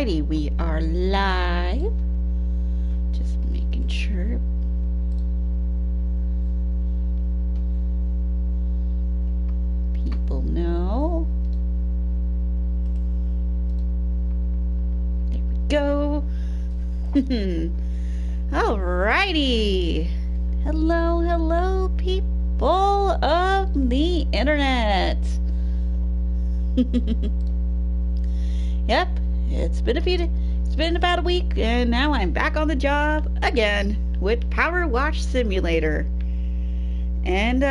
Alrighty, we are live. Just making sure. People know. There we go. Alrighty. Hello, hello, people of the internet. Yep, it's been about a week, and now I'm back on the job again with PowerWash Simulator. And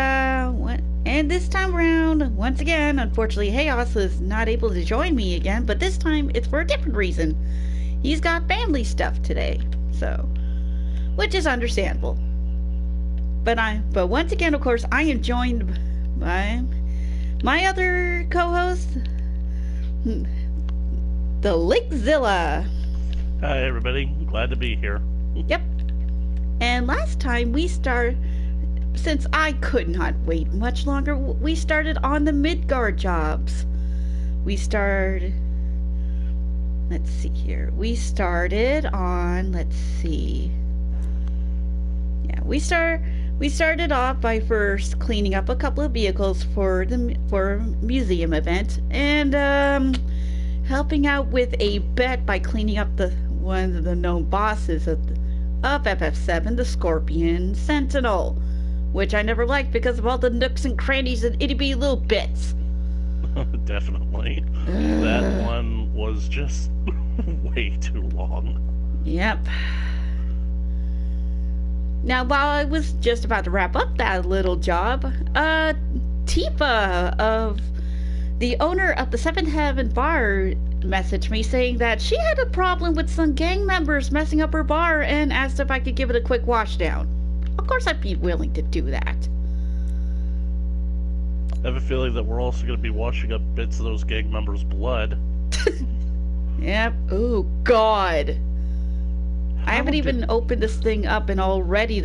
this time around, once again, unfortunately, Chaos is not able to join me again, but this time it's for a different reason. He's got family stuff today, so, which is understandable. But once again, of course, I am joined by my other co-host, the Lakezilla. Hi everybody, glad to be here. Yep. And last time since I could not wait much longer, we started on the Midgar jobs. Let's see here. We started off by first cleaning up a couple of vehicles for a museum event, and helping out with a bet by cleaning up one of the known bosses of FF7, the Scorpion Sentinel, which I never liked because of all the nooks and crannies and itty bitty little bits. Definitely. That one was just way too long. Yep. Now, while I was just about to wrap up that little job, Tifa, the owner of the Seventh Heaven bar, messaged me saying that she had a problem with some gang members messing up her bar and asked if I could give it a quick wash down. Of course, I'd be willing to do that. I have a feeling that we're also going to be washing up bits of those gang members' blood. Yep. Oh, God. I haven't even opened this thing up, and already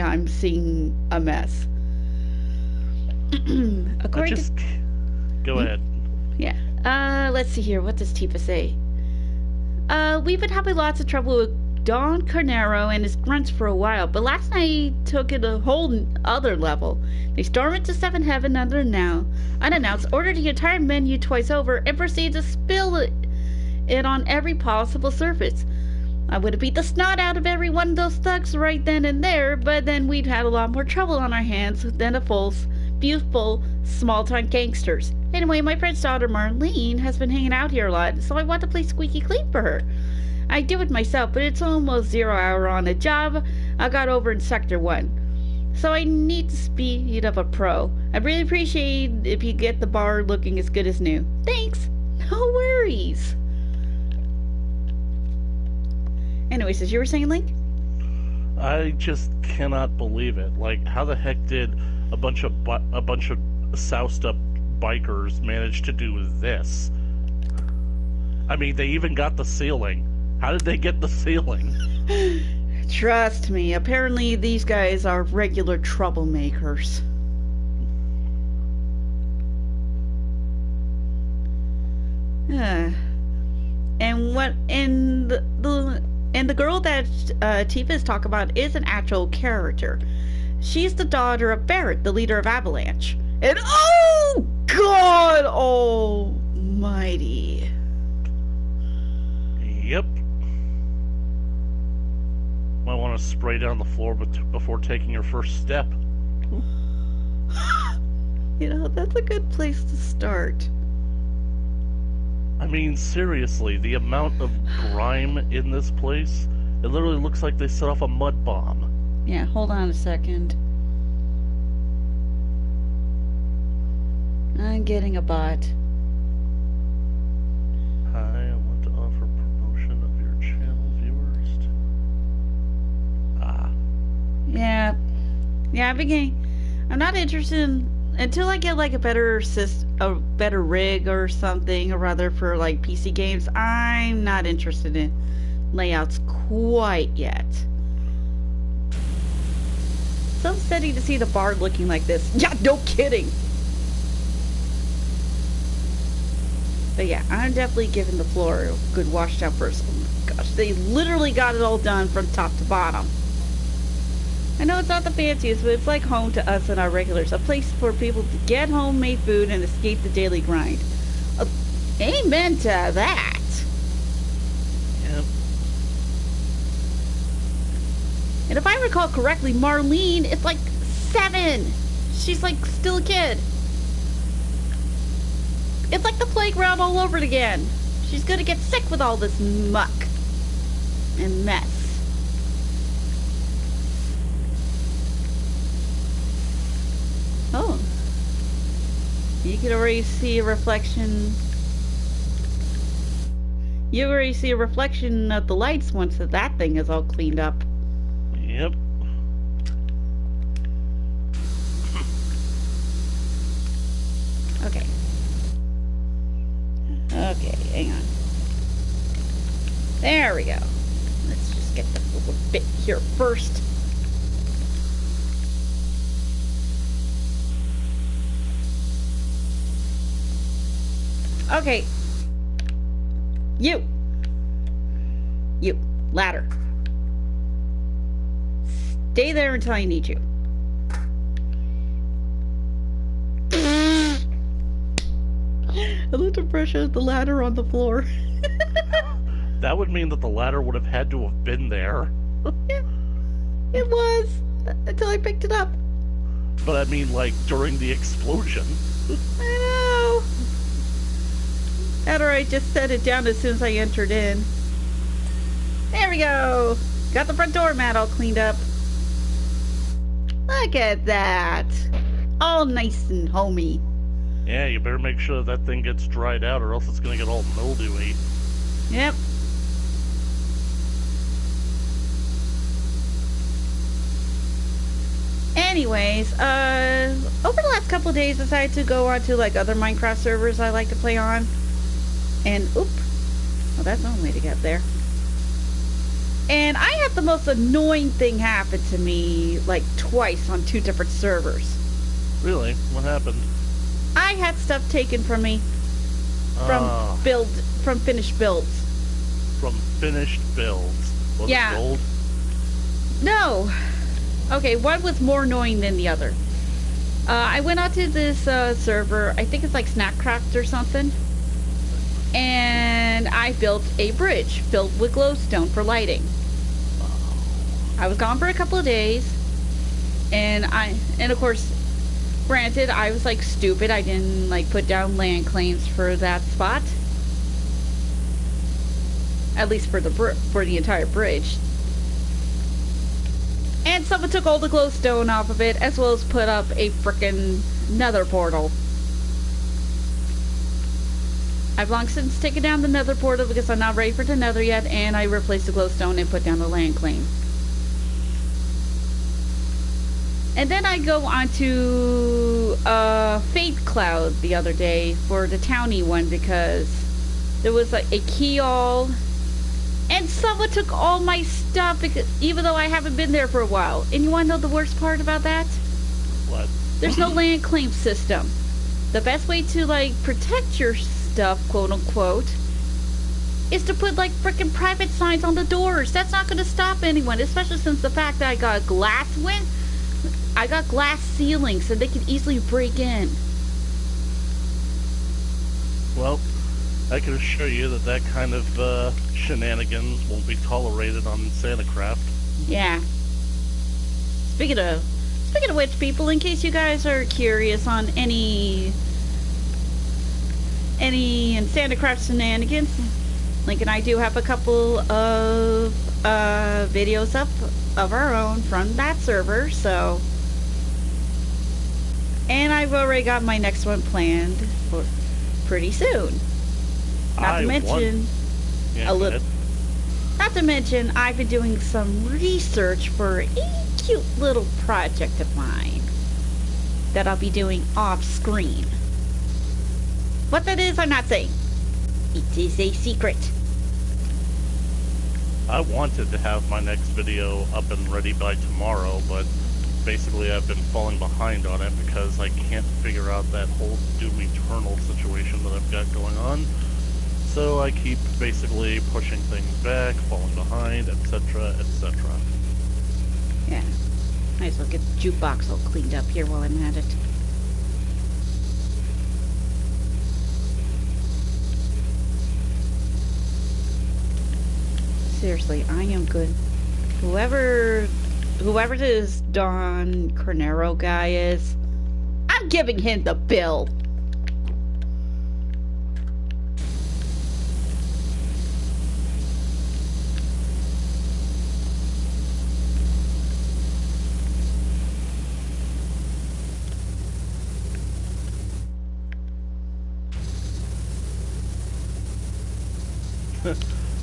I'm seeing a mess. Go ahead. Yeah. Let's see here. What does Tifa say? We've been having lots of trouble with Don Carnero and his grunts for a while, but last night took it a whole other level. They stormed into Seventh Heaven unannounced, ordered the entire menu twice over, and proceeded to spill it on every possible surface. I would have beat the snot out of every one of those thugs right then and there, but then we'd had a lot more trouble on our hands than few full small-time gangsters. Anyway, my friend's daughter Marlene has been hanging out here a lot, so I want to play squeaky clean for her. I do it myself, but it's almost 0 hour on the job I got over in Sector 1. So I need to speed up a pro. I'd really appreciate if you get the bar looking as good as new. Thanks! No worries! Anyways, as you were saying, Link? I just cannot believe it. Like, how the heck did a bunch of soused up bikers manage to do this? I mean, they even got the ceiling. How did they get the ceiling? Trust me, apparently these guys are regular troublemakers. And the girl that Tifa is talking about is an actual character. She's the daughter of Barrett, the leader of Avalanche. And oh God almighty. Yep. Might want to spray down the floor before taking your first step. That's a good place to start. I mean, seriously, the amount of grime in this place, it literally looks like they set off a mud bomb. Yeah, hold on a second. I'm getting a bot. Hi, I want to offer promotion of your channel viewers. Yeah, I'm not interested in, until I get like a better rig or something, or rather for like PC games, I'm not interested in layouts quite yet. So steady to see the bar looking like this. Yeah, no kidding. But yeah, I'm definitely giving the floor a good wash down first. Oh my gosh, they literally got it all done from top to bottom. I know it's not the fanciest, but it's like home to us and our regulars. A place for people to get homemade food and escape the daily grind. Amen to that. Yep. And if I recall correctly, Marlene is like 7. She's like still a kid. It's like the playground all over again. She's gonna get sick with all this muck and mess. Oh. You can already see a reflection. You already see a reflection of the lights once that thing is all cleaned up. Yep. Okay. Okay, hang on. There we go. Let's just get this little bit here first. Okay. You, ladder. Stay there until I need you. I left a brush out the ladder on the floor. That would mean that the ladder would have had to have been there. Yeah, it was. Until I picked it up. But I mean, like, during the explosion. I know. After I just set it down as soon as I entered in. There we go. Got the front door mat all cleaned up. Look at that. All nice and homey. Yeah, you better make sure that thing gets dried out or else it's gonna get all mildewy. Yep. Anyways, over the last couple of days I decided to go on to like other Minecraft servers I like to play on. And oop. Well, that's one way to get there. And I had the most annoying thing happen to me like twice on 2 different servers. Really? What happened? I had stuff taken from me from finished builds. From finished builds. Was it gold? No. Okay, one was more annoying than the other. I went out to this server, I think it's like Snapcraft or something. And I built a bridge filled with glowstone for lighting. I was gone for a couple of days, and of course, granted, I was like stupid. I didn't like put down land claims for that spot, at least for the entire bridge. And someone took all the glowstone off of it, as well as put up a frickin' nether portal. I've long since taken down the nether portal because I'm not ready for the nether yet, and I replaced the glowstone and put down the land claim. And then I go onto Fate Cloud the other day for the townie one because there was like a key all, and someone took all my stuff because, even though I haven't been there for a while. And you want to know the worst part about that? What? There's no land claim system. The best way to like protect your stuff, quote unquote, is to put like frickin' private signs on the doors. That's not going to stop anyone, especially since the fact that I got glass ceilings so they can easily break in. Well, I can assure you that kind of shenanigans won't be tolerated on SantaCraft. Yeah. Speaking of which, people, in case you guys are curious on any in SantaCraft shenanigans, Link and I do have a couple of videos up of our own from that server, so. And I've already got my next one planned for pretty soon. Not to mention I've been doing some research for a cute little project of mine that I'll be doing off screen. What that is, I'm not saying. It is a secret. I wanted to have my next video up and ready by tomorrow, but basically I've been falling behind on it because I can't figure out that whole Doom Eternal situation that I've got going on. So I keep basically pushing things back, falling behind, etc., etc. Yeah. Might as well get the jukebox all cleaned up here while I'm at it. Seriously, I am good. Whoever this Don Carnero guy is, I'm giving him the bill.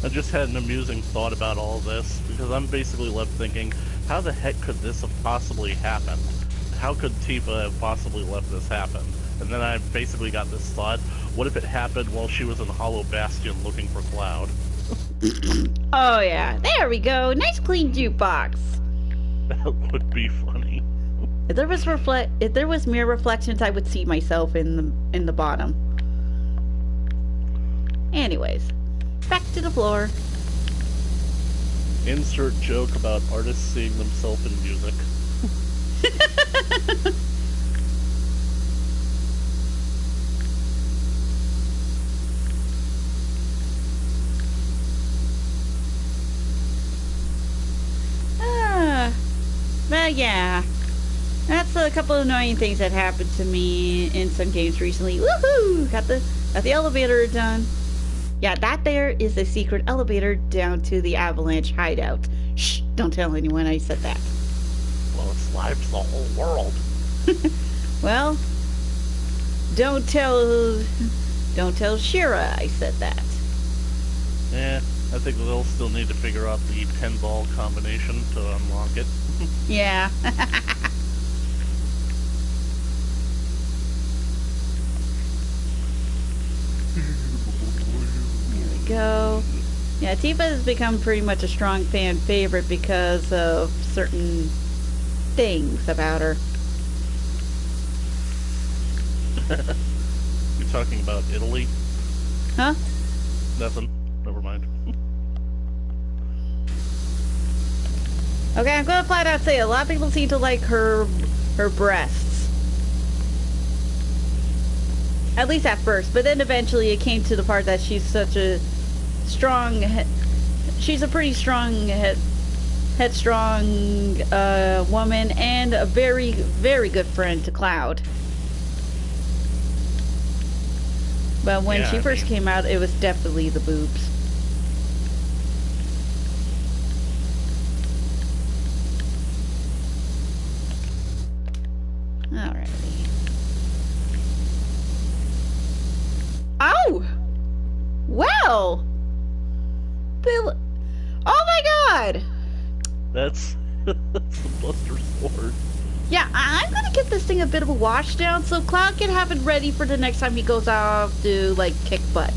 I just had an amusing thought about all this, because I'm basically left thinking, how the heck could this have possibly happened? How could Tifa have possibly let this happen? And then I basically got this thought, what if it happened while she was in Hollow Bastion looking for Cloud? Oh yeah, there we go. Nice clean jukebox. That would be funny. If there was mirror reflections, I would see myself in the bottom. Anyways, back to the floor. Insert joke about artists seeing themselves in music. But yeah, that's a couple of annoying things that happened to me in some games recently. Woohoo! Got the elevator done. Yeah, that there is a secret elevator down to the Avalanche hideout. Shh! Don't tell anyone I said that. Well, it's live to the whole world. Well, don't tell Shira I said that. Yeah, I think they'll still need to figure out the pinball combination to unlock it. Yeah. There we go. Yeah, Tifa has become pretty much a strong fan favorite because of certain things about her. You're talking about Italy? Huh? Nothing. Never mind. Okay, I'm gonna flat out say a lot of people seem to like her breasts. At least at first, but then eventually it came to the part that she's such a strong, she's a pretty strong, headstrong woman and a very, very good friend to Cloud. But when she first came out, it was definitely the boobs. Alrighty. Oh! Well! Bill. Oh my god! That's the Buster Sword. Yeah, I'm gonna give this thing a bit of a wash down so Cloud can have it ready for the next time he goes off to, like, kick butt.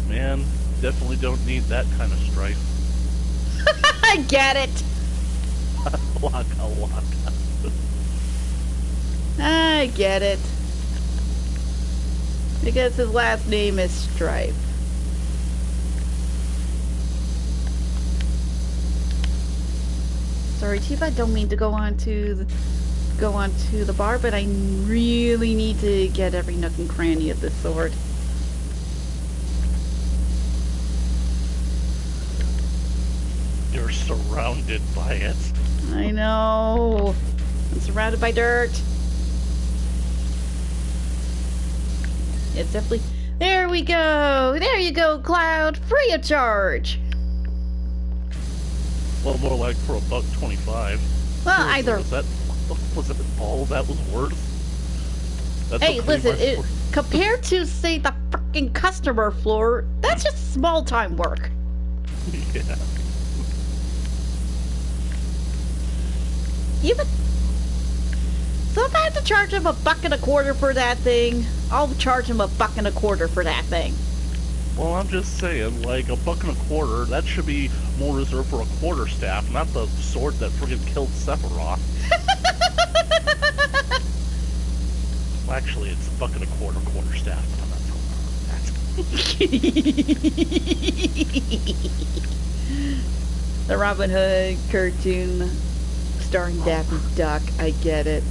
Man, definitely don't need that kind of strife. I get it! Waka waka. I get it. Because his last name is Strife. Sorry, Tifa, I don't mean to go on to the bar, but I really need to get every nook and cranny of this sword. You're surrounded by it. I know. I'm surrounded by dirt. It's definitely... There we go! There you go, Cloud! Free of charge! Well, more like for $1.25. Well, Seriously, either... Was that all that was worth? That's Hey, listen, compared to, say, the freaking customer floor, that's just small-time work. Yeah. Even... So if I have to charge him $1.25 for that thing, I'll charge him $1.25 for that thing. Well, I'm just saying, like, $1.25, that should be more reserved for a quarterstaff, not the sword that friggin' killed Sephiroth. Well, actually, it's a buck and a quarter staff, but I'm not telling her that. The Robin Hood cartoon starring Daffy Duck. I get it.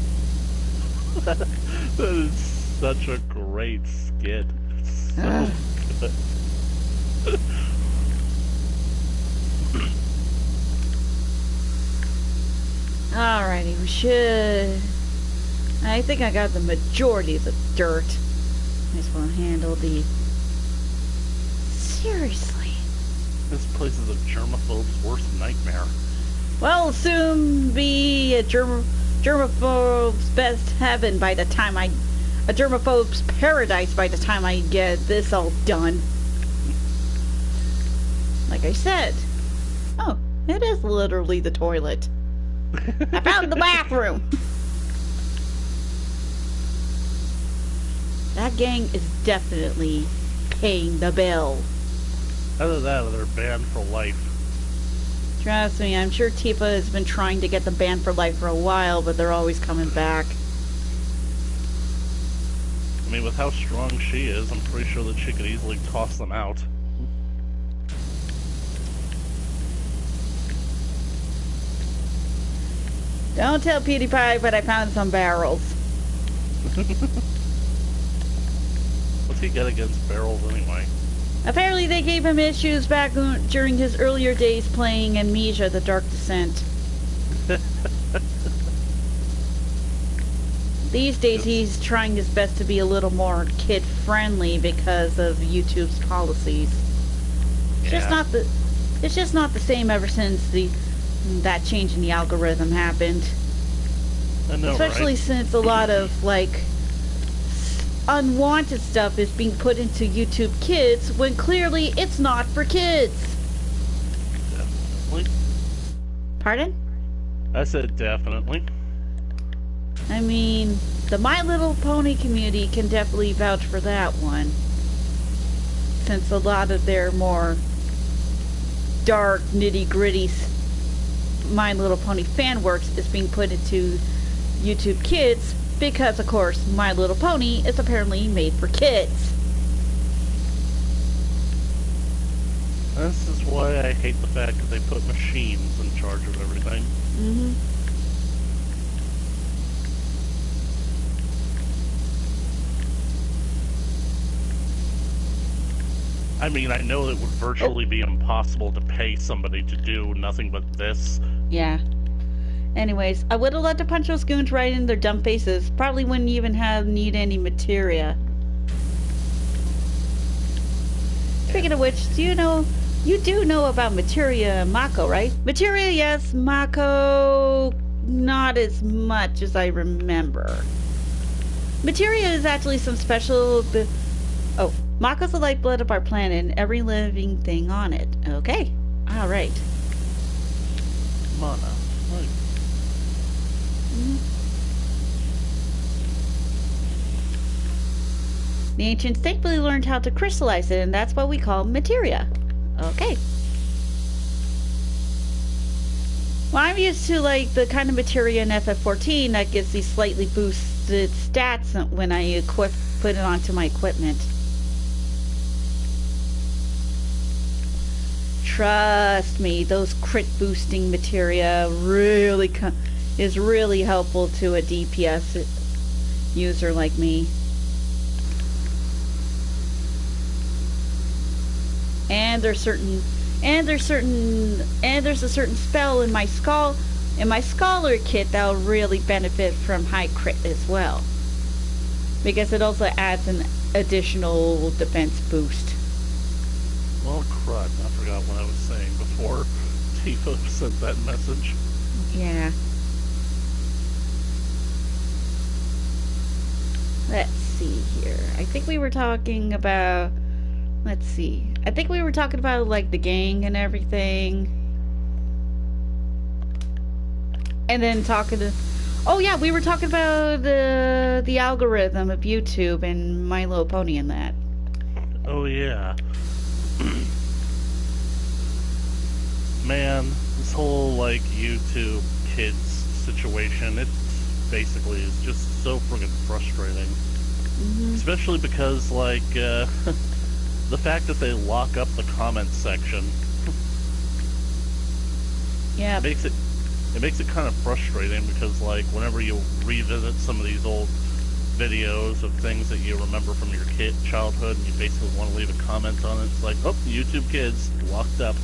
That is such a great skit. It's so good. Alrighty, we should... I think I got the majority of the dirt. Might as well handle the... Seriously. This place is a germaphobe's worst nightmare. Well, soon be a germaphobe's best heaven by the time a germaphobe's paradise by the time I get this all done. Like I said. Oh, it is literally the toilet. I found the bathroom. That gang is definitely paying the bill. Either that or they're banned for life. Trust me, I'm sure Tifa has been trying to get them banned for life for a while, but they're always coming back. I mean, with how strong she is, I'm pretty sure that she could easily toss them out. Don't tell PewDiePie, but I found some barrels. What's he get against barrels anyway? Apparently they gave him issues back during his earlier days playing Amnesia: The Dark Descent. These days he's trying his best to be a little more kid-friendly because of YouTube's policies. It's just not the same ever since that change in the algorithm happened. I know, especially right? since a lot of like unwanted stuff is being put into YouTube Kids when clearly it's not for kids. Definitely. Pardon? I said definitely. I mean, the My Little Pony community can definitely vouch for that one. Since a lot of their more dark, nitty-gritty My Little Pony fan works is being put into YouTube Kids because, of course, My Little Pony is apparently made for kids. This is why I hate the fact that they put machines in charge of everything. Mm-hmm. I mean, I know it would virtually be impossible to pay somebody to do nothing but this. Yeah. Anyways, I would have let to punch those goons right in their dumb faces. Probably wouldn't even need any materia. Speaking of which, you do know about materia and Mako, right? Materia, yes. Mako, not as much as I remember. Materia is actually some special... Oh, Mako's the lifeblood of our planet and every living thing on it. Okay. Alright. Mana. Right. The ancients thankfully learned how to crystallize it, and that's what we call materia. Okay. Well, I'm used to like the kind of materia in FF14 that gives these slightly boosted stats when I put it onto my equipment. Trust me, those crit boosting materia really is really helpful to a DPS user like me. And there's a certain spell in my scholar kit that'll really benefit from high crit as well, because it also adds an additional defense boost. Well, crud, I forgot what I was saying before Tifa sent that message. Yeah. Let's see here. I think we were talking about... Let's see. I think we were talking about, like, the gang and everything. And then talking to... Oh, yeah, we were talking about the algorithm of YouTube and My Little Pony and that. Oh, yeah. Man, this whole, like, YouTube Kids situation, it basically is just so friggin' frustrating. Especially because, like, the fact that they lock up the comments section. Yeah. It makes it kind of frustrating because, like, whenever you revisit some of these old videos of things that you remember from your childhood and you basically want to leave a comment on it, it's like, oh, YouTube Kids, locked up.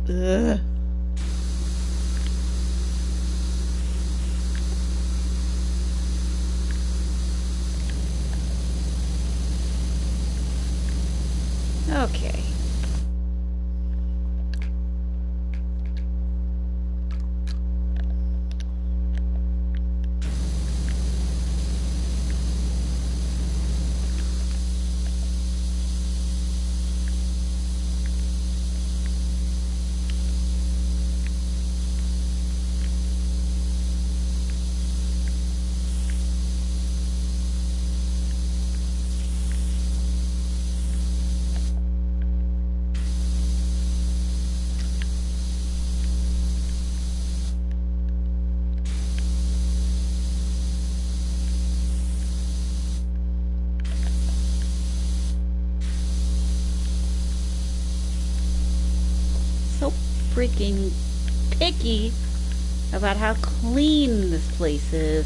Ugh. Okay. So freaking picky about how clean this place is.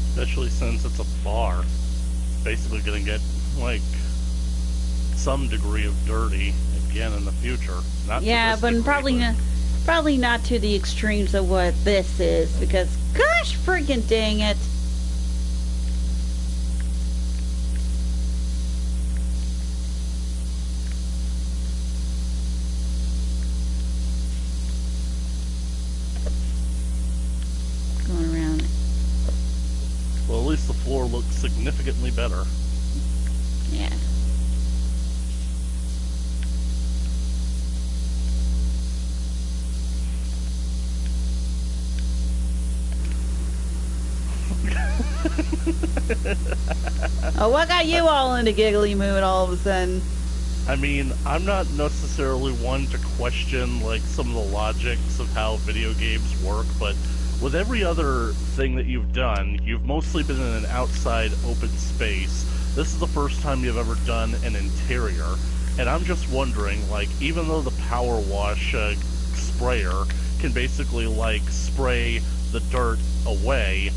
Especially since it's a bar. Basically gonna get, like, some degree of dirty again in the future. Not Yeah, but probably not to the extremes of what this is, because gosh freaking dang it. Going around. Well, at least the floor looks significantly better. Yeah. Oh, what got you all in a giggly mood all of a sudden? I mean, I'm not necessarily one to question, like, some of the logics of how video games work, but with every other thing that you've done, you've mostly been in an outside open space. This is the first time you've ever done an interior, and I'm just wondering, like, even though the PowerWash sprayer can basically, like, spray the dirt away,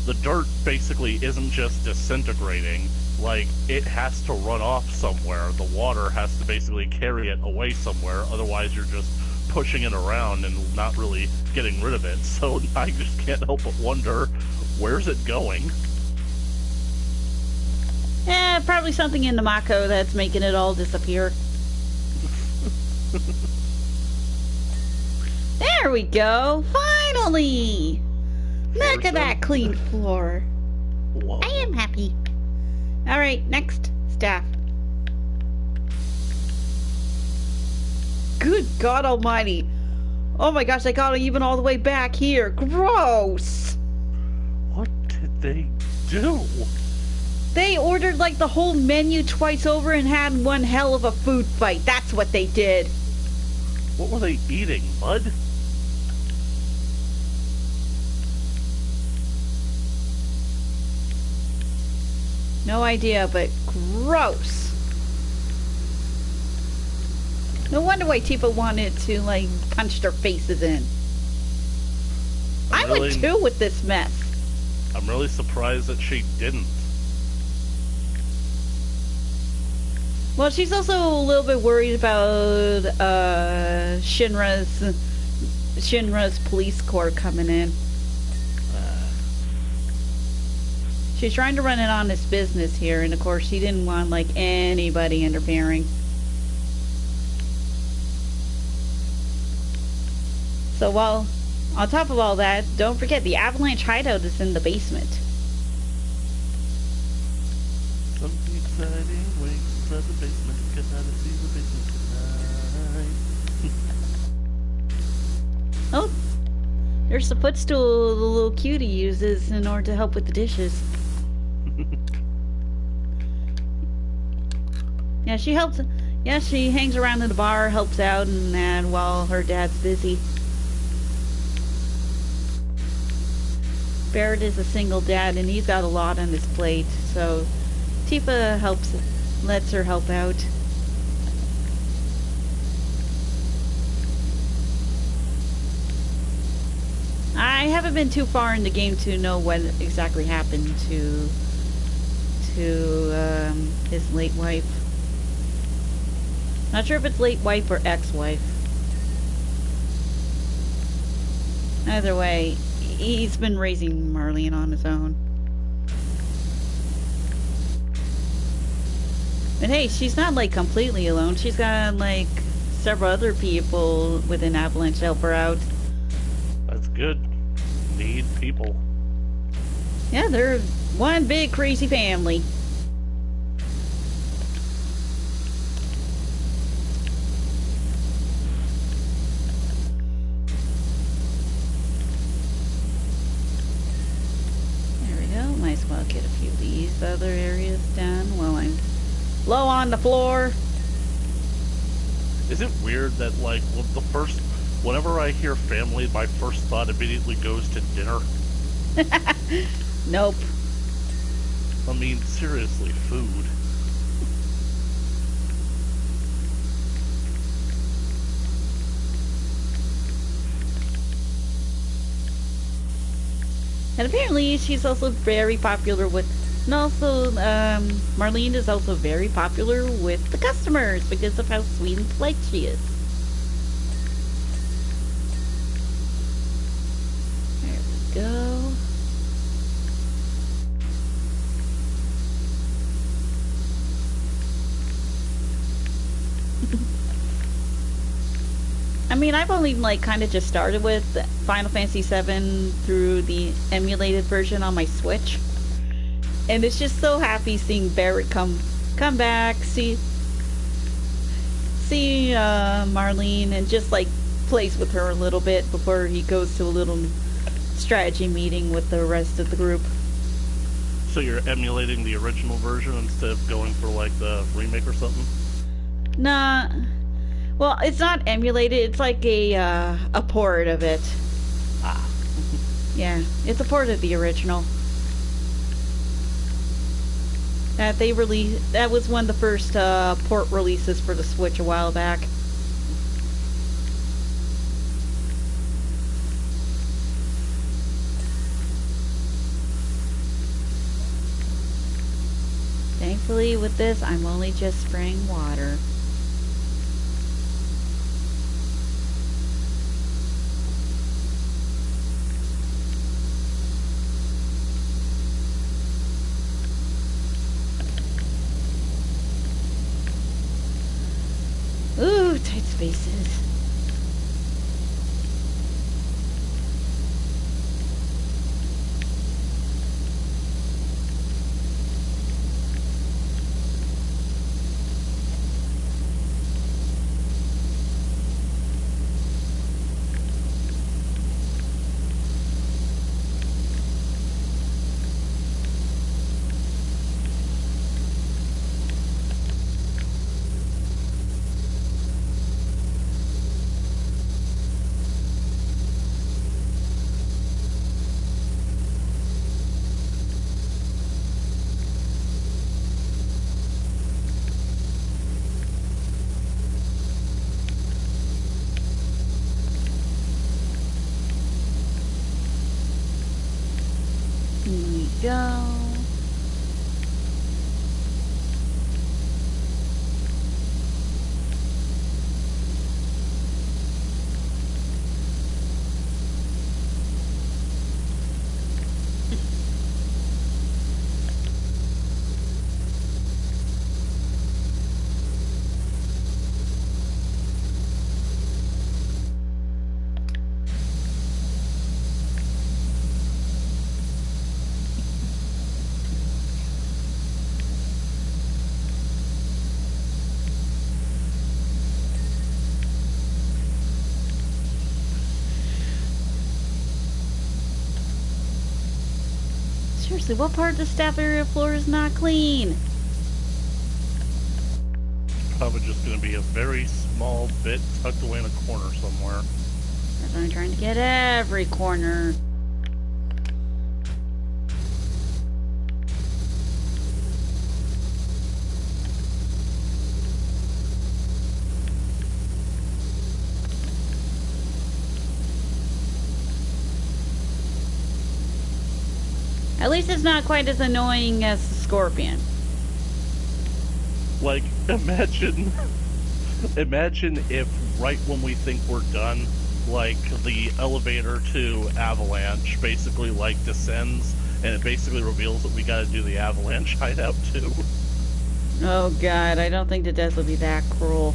the dirt basically isn't just disintegrating. Like, it has to run off somewhere. The water has to basically carry it away somewhere, otherwise you're just pushing it around and not really getting rid of it. So I just can't help but wonder, where's it going? Eh, probably something in the Mako that's making it all disappear. There we go! Finally! Look at that clean floor. Whoa. I am happy. Alright, next. Staff. Good God almighty. Oh my gosh, I got it even all the way back here. Gross! What did they do? They ordered like the whole menu twice over and had one hell of a food fight. That's what they did. What were they eating, bud? No idea, but gross. No wonder why Tifa wanted to, like, punch their faces in. I would too with this mess. I'm really surprised that she didn't. Well, she's also a little bit worried about Shinra's police corps coming in. She's trying to run an honest business here, and of course she didn't want, like, anybody interfering. So while on top of all that, don't forget the Avalanche hideout is in the basement. Something exciting waits inside the basement. Get out to see the basement tonight. There's the footstool the little cutie uses in order to help with the dishes. Yeah, she helps. Yeah, she hangs around in the bar, helps out, and that while her dad's busy. Barrett is a single dad, and he's got a lot on his plate, so Tifa lets her help out. I haven't been too far in the game to know what exactly happened to his late wife. Not sure if it's late wife or ex-wife. Either way, he's been raising Marlene on his own. But hey, she's not like completely alone. She's got like several other people within Avalanche to help her out. That's good. Need people. Yeah, they're one big crazy family. There we go. Might as well get a few of these other areas done while I'm low on the floor. Is it weird that, like, whenever I hear family, my first thought immediately goes to dinner? Nope. I mean, seriously, food. And apparently she's also very popular with, and also Marlene is also very popular with the customers because of how sweet and polite she is. There we go. I mean, I've only like kind of just started with Final Fantasy VII through the emulated version on my Switch, and it's just so happy seeing Barrett come back, see Marlene, and just like plays with her a little bit before he goes to a little strategy meeting with the rest of the group. So you're emulating the original version instead of going for like the remake or something? Nah. Well, it's not emulated. It's like a port of it. Ah. Yeah, it's a port of the original. That they released. That was one of the first port releases for the Switch a while back. Thankfully, with this, I'm only just spraying water. Ooh, tight spaces. Go. seriously, what part of the staff area floor is not clean? Probably just going to be a very small bit tucked away in a corner somewhere. That's why I'm trying to get every corner. At least it's not quite as annoying as the scorpion. Like, imagine if right when we think we're done, like, the elevator to Avalanche basically, like, descends, and it basically reveals that we gotta do the Avalanche hideout, too. Oh god, I don't think the death would be that cruel.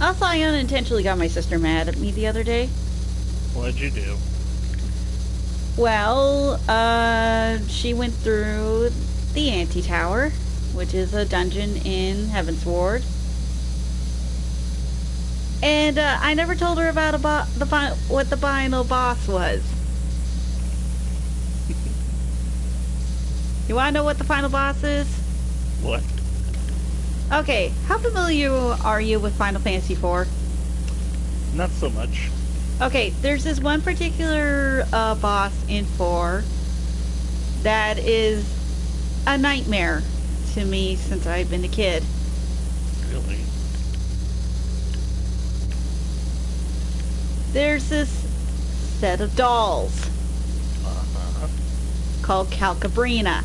Also, I unintentionally got my sister mad at me the other day. What'd you do? Well, she went through the Anti-Tower, which is a dungeon in Heaven's Ward. And, I never told her about what the final boss was. You wanna know what the final boss is? What? Okay, how familiar are you with Final Fantasy IV? Not so much. Okay, there's this one particular boss in 4 that is a nightmare to me since I've been a kid. Really? There's this set of dolls Uh-huh. called Calcabrina.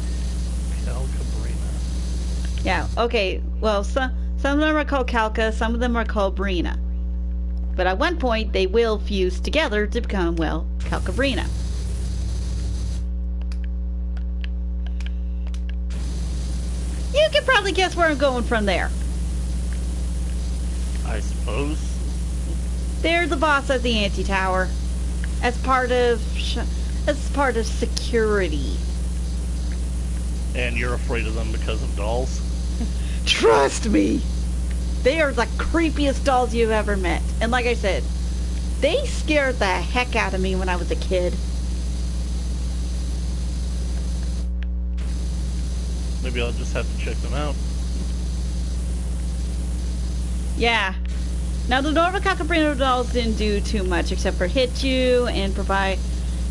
Calcabrina. Yeah, okay, well, some of them are called Calca, some of them are called Brina. But at one point, they will fuse together to become, well, Calcabrina. You can probably guess where I'm going from there. I suppose. They're the boss of the Anti-Tower. As part of security. And you're afraid of them because of dolls? Trust me! They are the creepiest dolls you've ever met. And like I said, they scared the heck out of me when I was a kid. Maybe I'll just have to check them out. Yeah. Now the normal Calcabrino dolls didn't do too much except for hit you and provide,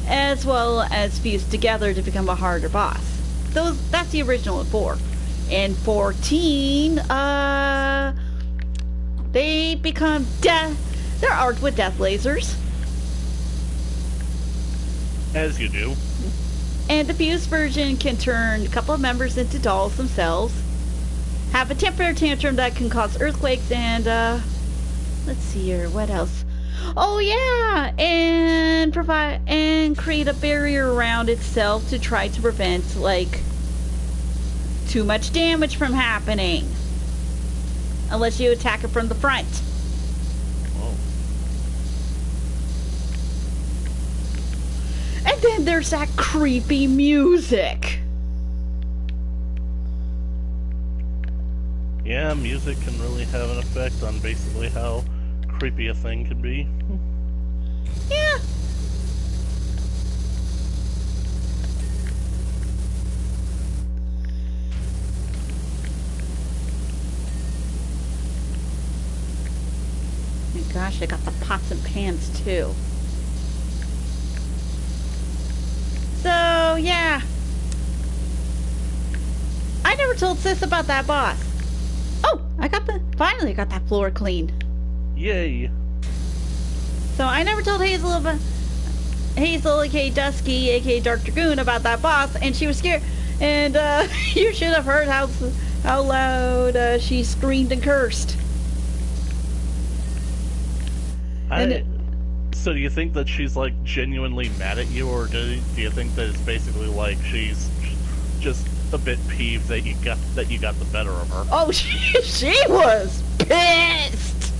as well as fuse together to become a harder boss. That's the original in 4. In 14, they become they're armed with death lasers. As you do. And the fused version can turn a couple of members into dolls themselves. Have a temper tantrum that can cause earthquakes and, let's see here, what else? Oh yeah! And create a barrier around itself to try to prevent, like, too much damage from happening. Unless you attack it from the front. Oh. And then there's that creepy music. Yeah, music can really have an effect on basically how creepy a thing can be. Yeah. My gosh, I got the pots and pans too. So, yeah. I never told Sis about that boss. Oh, finally got that floor clean. Yay! So I never told Hazel, aka Dusky, aka Dark Dragoon, about that boss, and she was scared. And you should have heard how loud she screamed and cursed. So do you think that she's like genuinely mad at you, or do you think that it's basically like she's just a bit peeved that you got the better of her? Oh, she was pissed.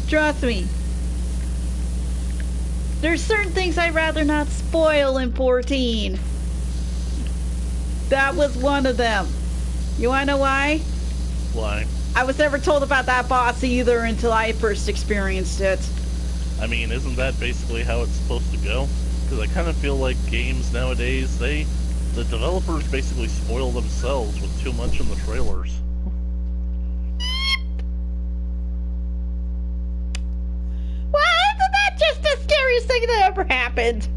Trust me. There's certain things I'd rather not spoil in 14. That was one of them. You wanna know why? Why? I was never told about that boss either until I first experienced it. I mean, isn't that basically how it's supposed to go? Because I kind of feel like games nowadays, the developers basically spoil themselves with too much in the trailers. Well, isn't that just the scariest thing that ever happened?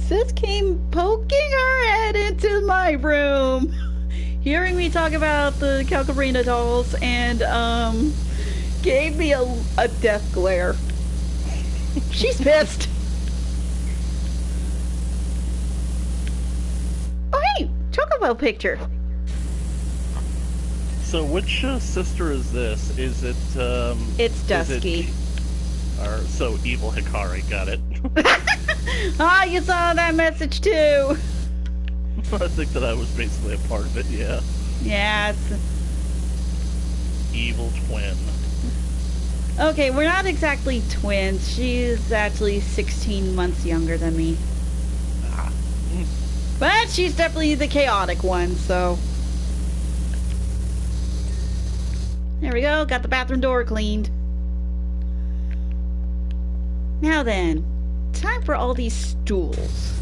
Sis came poking her head into my room, hearing me talk about the Calcabrina dolls, and gave me a death glare. She's pissed. Oh hey, Chocobo picture. So which sister is this? Is it It's Dusky. So evil Hikari, got it. Ah, you saw that message too. I think that I was basically a part of it, yeah. Yes. Evil twin. Okay, we're not exactly twins. She's actually 16 months younger than me. Ah. But she's definitely the chaotic one, so. There we go, got the bathroom door cleaned. Now then, time for all these stools.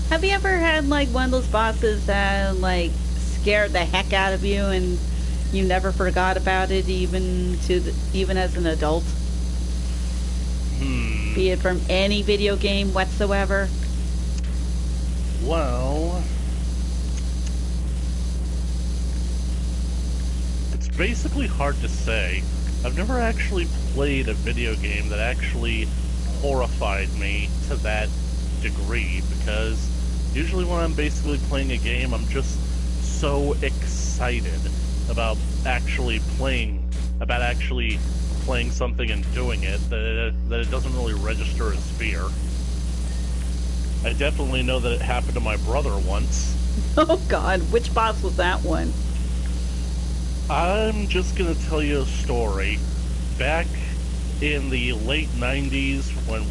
Have you ever had like one of those bosses that like scared the heck out of you and you never forgot about it even as an adult? Be it from any video game whatsoever? Well, it's basically hard to say. I've never actually played a video game that actually horrified me to that degree, because usually when I'm basically playing a game, I'm just so excited about actually playing something and doing it that it doesn't really register as fear. I definitely know that it happened to my brother once. Oh god, which boss was that one? I'm just gonna tell you a story. Back in the late 90s when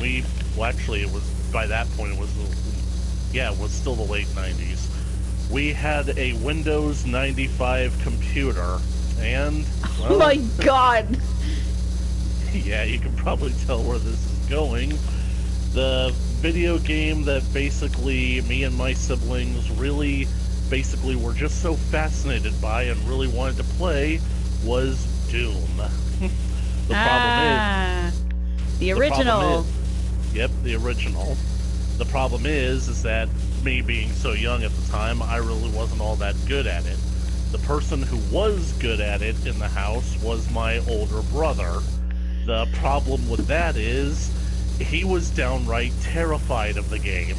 actually it was, by that point it was still the late 90s. We had a Windows 95 computer, and, well, oh my god! Yeah, you can probably tell where this is going. The video game that basically me and my siblings really basically were just so fascinated by and really wanted to play was Doom. The original. Yep, the original. The problem is that me being so young at the time, I really wasn't all that good at it. The person who was good at it in the house was my older brother. The problem with that is he was downright terrified of the game.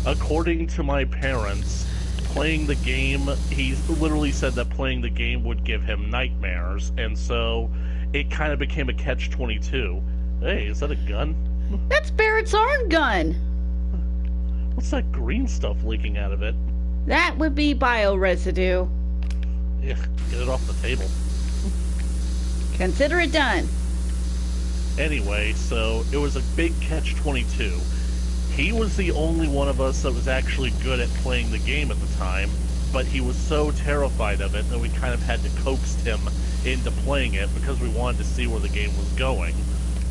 According to my parents, playing the game, he literally said that playing the game would give him nightmares, and so it kind of became a catch-22. Hey, is that a gun? That's Barrett's arm gun! What's that green stuff leaking out of it? That would be bioresidue. Ugh, get it off the table. Consider it done. Anyway, so it was a big catch-22. He was the only one of us that was actually good at playing the game at the time, but he was so terrified of it that we kind of had to coax him into playing it because we wanted to see where the game was going.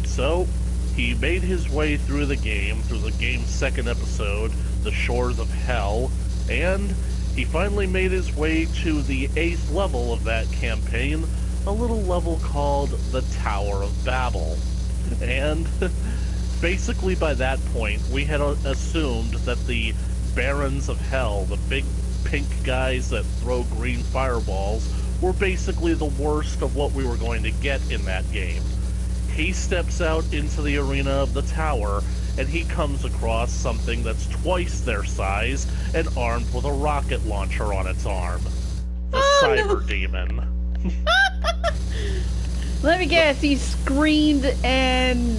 So, he made his way through the game's second episode, The Shores of Hell, and he finally made his way to the 8th level of that campaign, a little level called the Tower of Babel. And basically by that point, we had assumed that the Barons of Hell, the big pink guys that throw green fireballs, were basically the worst of what we were going to get in that game. He steps out into the arena of the tower, and he comes across something that's twice their size and armed with a rocket launcher on its arm. The Cyber Demon. Let me guess, he screamed and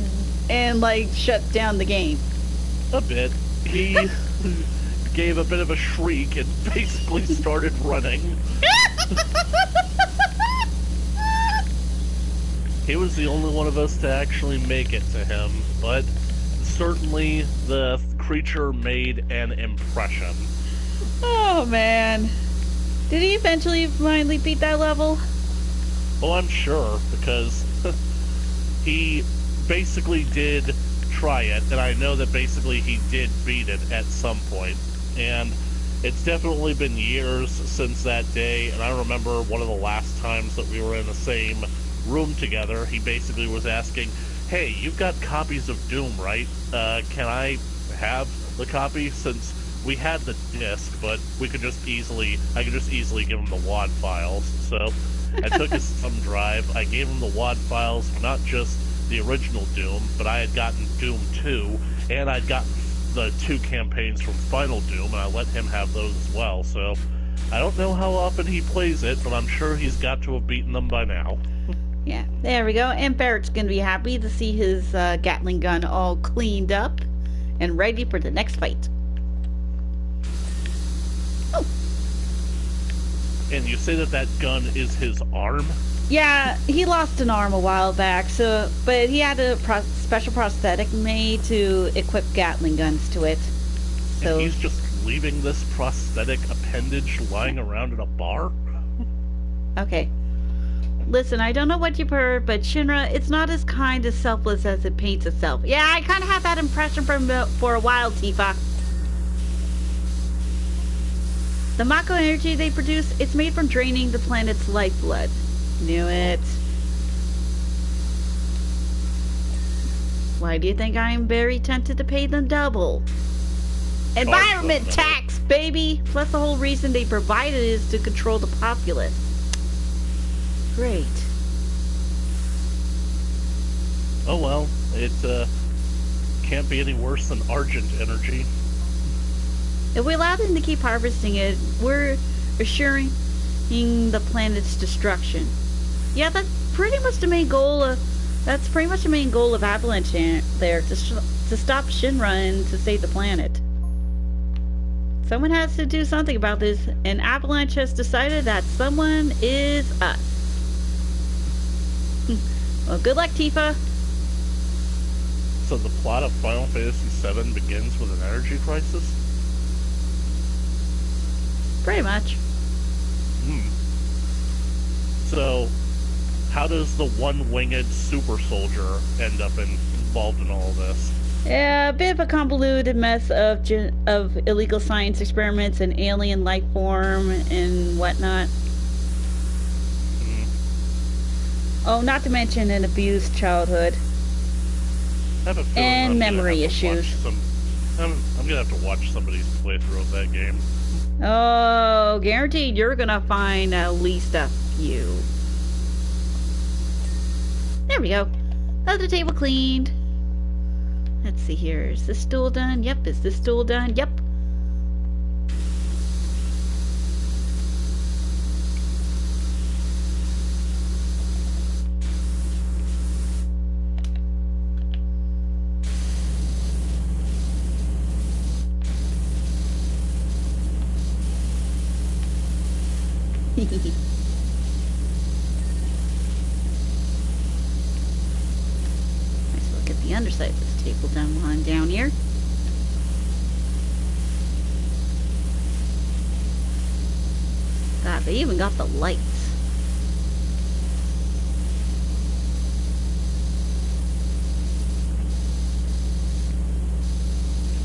like shut down the game. A bit. He gave a bit of a shriek and basically started running. He was the only one of us to actually make it to him, but certainly the creature made an impression. Oh man. Did he eventually finally beat that level? Well, I'm sure, because he basically did try it, and I know that basically he did beat it at some point. And it's definitely been years since that day, and I remember one of the last times that we were in the same room together, he basically was asking, hey, you've got copies of Doom, right? Can I have the copy? Since we had the disc, but I could just easily give him the WAD files. So I took his thumb drive, I gave him the WAD files, not just the original Doom, but I had gotten Doom 2, and I'd gotten the 2 campaigns from Final Doom, and I let him have those as well. So I don't know how often he plays it, but I'm sure he's got to have beaten them by now. Yeah, there we go. And Barrett's gonna be happy to see his Gatling gun all cleaned up and ready for the next fight. Oh. And you say that gun is his arm? Yeah, he lost an arm a while back, but he had a special prosthetic made to equip Gatling guns to it. So and he's just leaving this prosthetic appendage lying around in a bar? Okay. Listen, I don't know what you've heard, but Shinra, it's not as kind as selfless as it paints itself. Yeah, I kind of have that impression for a while, Tifa. The Mako energy they produce, it's made from draining the planet's lifeblood. Knew it. Why do you think I am very tempted to pay them double? Environment tax, baby! Plus the whole reason they provide it is to control the populace. Great. Oh well, it can't be any worse than Argent energy. If we allow them to keep harvesting it, we're assuring the planet's destruction. Yeah, that's pretty much the main goal of Avalanche there, to stop Shinra and to save the planet. Someone has to do something about this, and Avalanche has decided that someone is us. Well, good luck, Tifa. So the plot of Final Fantasy VII begins with an energy crisis? Pretty much. So, how does the one-winged super soldier end up involved in all of this? Yeah, a bit of a convoluted mess of illegal science experiments and alien life form and whatnot. Oh, not to mention an abused childhood. I have a feeling and memory issues. I'm gonna have to watch somebody's playthrough of that game. Oh, guaranteed you're gonna find at least a few. There we go. Other table cleaned. Let's see here. Is this stool done? Yep. Is this stool done? Yep. Might as well get the underside of this table done while I'm down here. God, they even got the lights.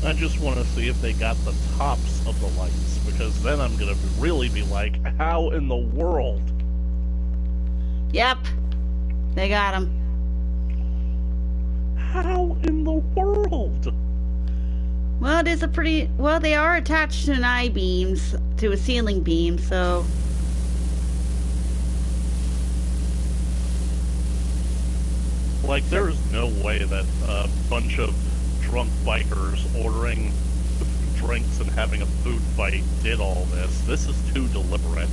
I just want to see if they got the tops of the lights, because then I'm gonna really be like, how in the world? Yep. They got them. How in the world? Well, it is a pretty... Well, they are attached to an I-beams, to a ceiling beam, so... Like, there is no way that a bunch of drunk bikers ordering drinks and having a food fight did all this. This is too deliberate.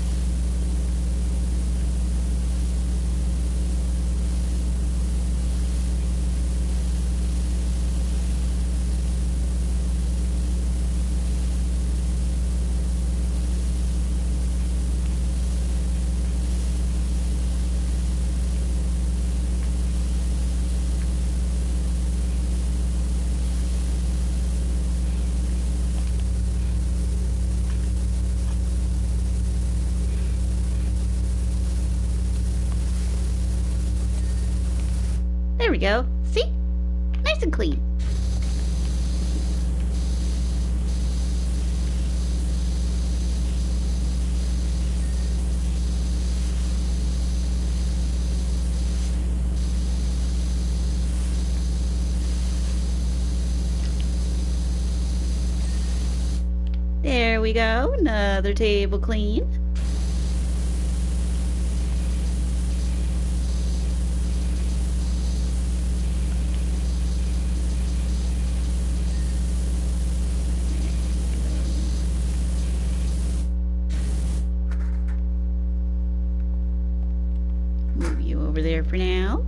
There we go. See? Nice and clean. There we go. Another table clean. Move you over there for now.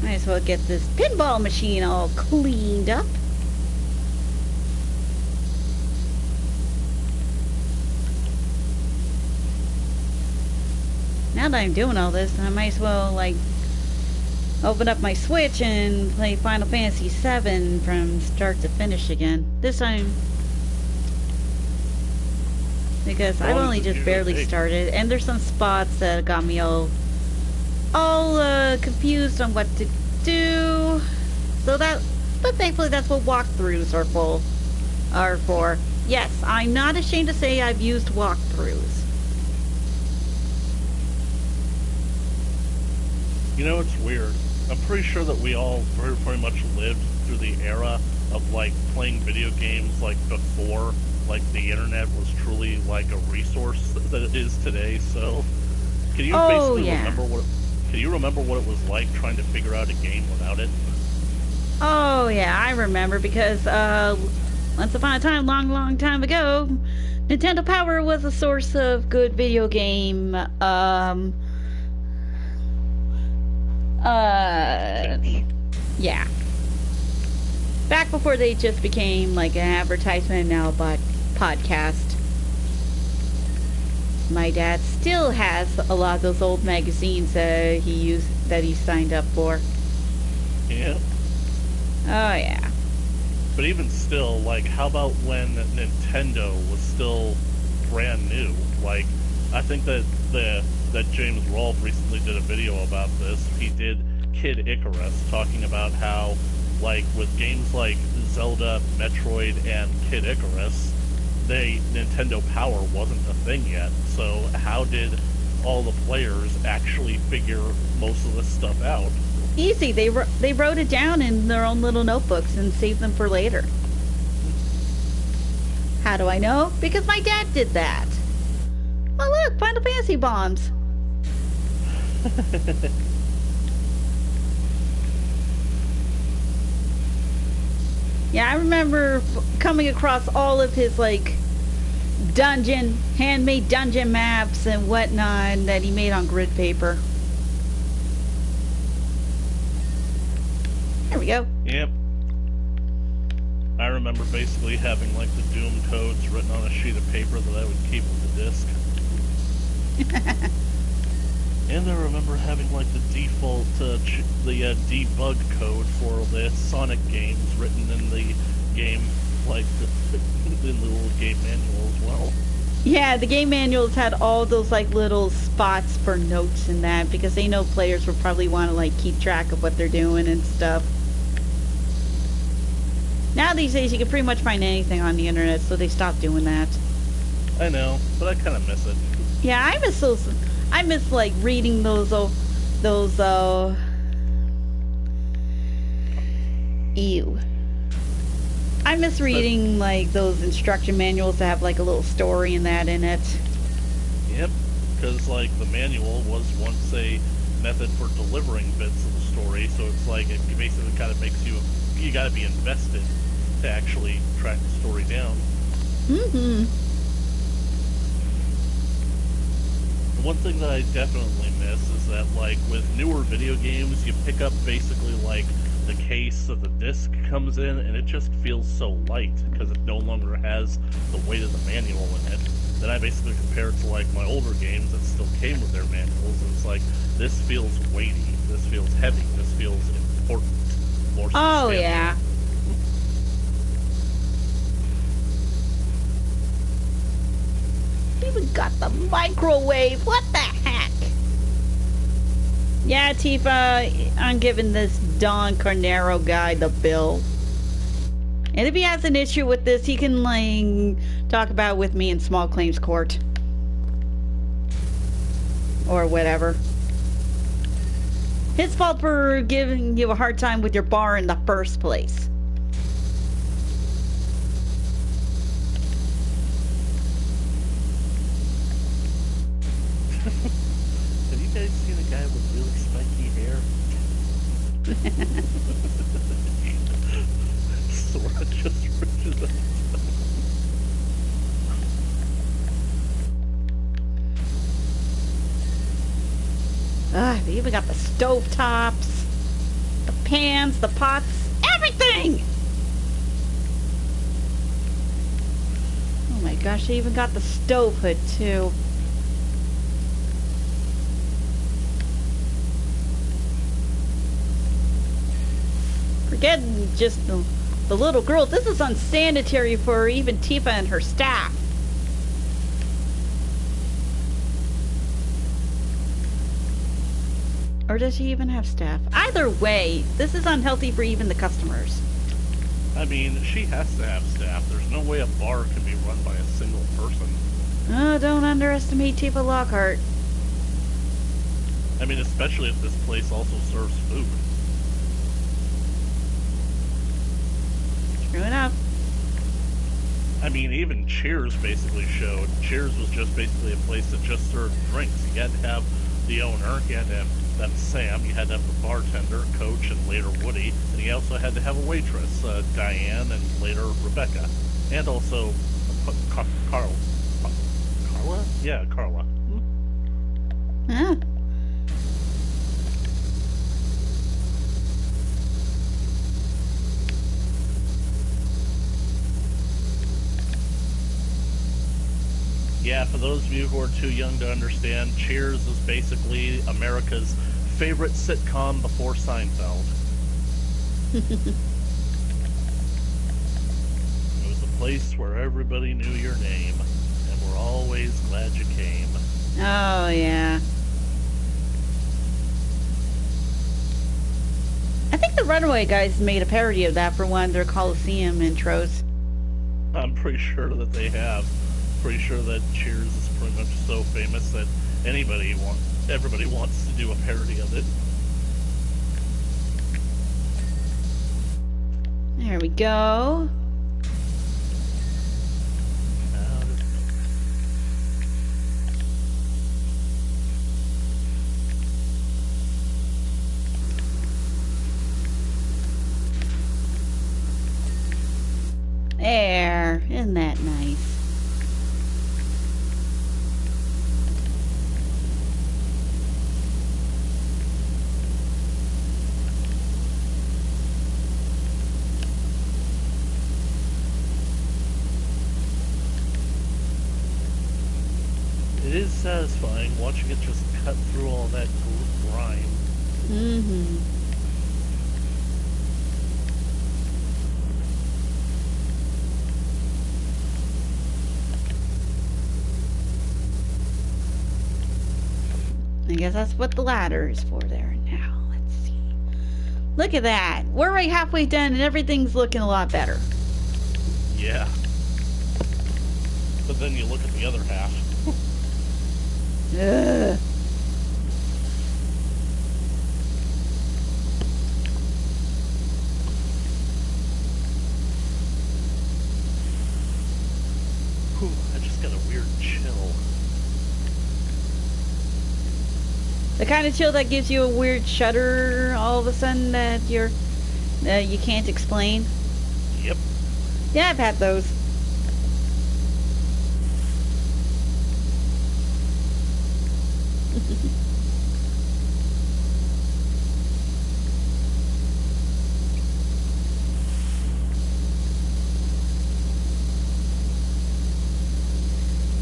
Might as well get this pinball machine all cleaned up. Now that I'm doing all this, I might as well, like, open up my Switch and play Final Fantasy VII from start to finish again. This time, because I've only just barely started, and there's some spots that got me all confused on what to do. So but thankfully that's what walkthroughs are for. Yes, I'm not ashamed to say I've used walkthroughs. You know, it's weird. I'm pretty sure that we all very much lived through the era of, like, playing video games, like, before, like, the internet was truly, like, a resource that it is today, so... Can you remember what it was like trying to figure out a game without it? Oh, yeah, I remember, because, once upon a time, long time ago, Nintendo Power was a source of good video game, yeah. Back before they just became like an advertisement now, but podcast. My dad still has a lot of those old magazines that he signed up for. Yeah. Oh yeah. But even still, like, how about when Nintendo was still brand new? Like, I think that James Rolfe recently did a video about this. He did Kid Icarus, talking about how, like, with games like Zelda, Metroid, and Kid Icarus, Nintendo Power wasn't a thing yet. So how did all the players actually figure most of this stuff out? Easy. They wrote it down in their own little notebooks and saved them for later. How do I know? Because my dad did that. Oh look, Final Fantasy bombs. Yeah, I remember coming across all of his, like, handmade dungeon maps and whatnot that he made on grid paper. There we go. Yep. I remember basically having like the Doom codes written on a sheet of paper that I would keep with the disc. And I remember having like the default, debug code for the Sonic games written in the game, like in the little game manual as well. Yeah, the game manuals had all those like little spots for notes and that because they know players will probably want to like keep track of what they're doing and stuff. Now these days you can pretty much find anything on the internet, so they stopped doing that. I know, but I kind of miss it. Yeah, I miss those. I miss like reading those. Ew. I miss reading like those instruction manuals that have like a little story and that in it. Yep, because like the manual was once a method for delivering bits of the story, so it's like it basically kind of makes you got to be invested to actually track the story down. Mm-hmm. One thing that I definitely miss is that like with newer video games, you pick up basically like the case that the disc comes in, and it just feels so light because it no longer has the weight of the manual in it. Then I basically compare it to like my older games that still came with their manuals, and it's like, this feels weighty, this feels heavy, this feels important, more substantial. Oh yeah. Even got the microwave. What the heck? Yeah, Tifa, I'm giving this Don Carnero guy the bill. And if he has an issue with this, he can like talk about it with me in small claims court. Or whatever. His fault for giving you a hard time with your bar in the first place. Have you guys seen a guy with really spiky hair? Sora just reaches out. They even got the stove tops, the pans, the pots, everything! Oh my gosh, they even got the stove hood too. Forget just the little girl. This is unsanitary for even Tifa and her staff. Or does she even have staff? Either way, this is unhealthy for even the customers. I mean, she has to have staff. There's no way a bar can be run by a single person. Oh, don't underestimate Tifa Lockhart. I mean, especially if this place also serves food. True enough. I mean, even Cheers basically showed. Cheers was just basically a place that just served drinks. You had to have the owner, you had to have Sam, you had to have the bartender, Coach, and later Woody, and you also had to have a waitress, Diane, and later Rebecca, and also Carla? Yeah, Carla. Huh. Yeah, for those of you who are too young to understand, Cheers is basically America's favorite sitcom before Seinfeld. It was a place where everybody knew your name, and we're always glad you came. Oh, yeah. I think the Runaway guys made a parody of that for one of their Coliseum intros. I'm pretty sure that they have. Pretty sure that Cheers is pretty much so famous that everybody wants to do a parody of it. There we go. There, isn't that nice? It is satisfying watching it just cut through all that grime. Mm-hmm. I guess that's what the ladder is for there now. Let's see. Look at that. We're right halfway done and everything's looking a lot better. Yeah. But then you look at the other half. Ugh. Whew, I just got a weird chill. The kind of chill that gives you a weird shudder all of a sudden that you can't explain. Yep. Yeah, I've had those.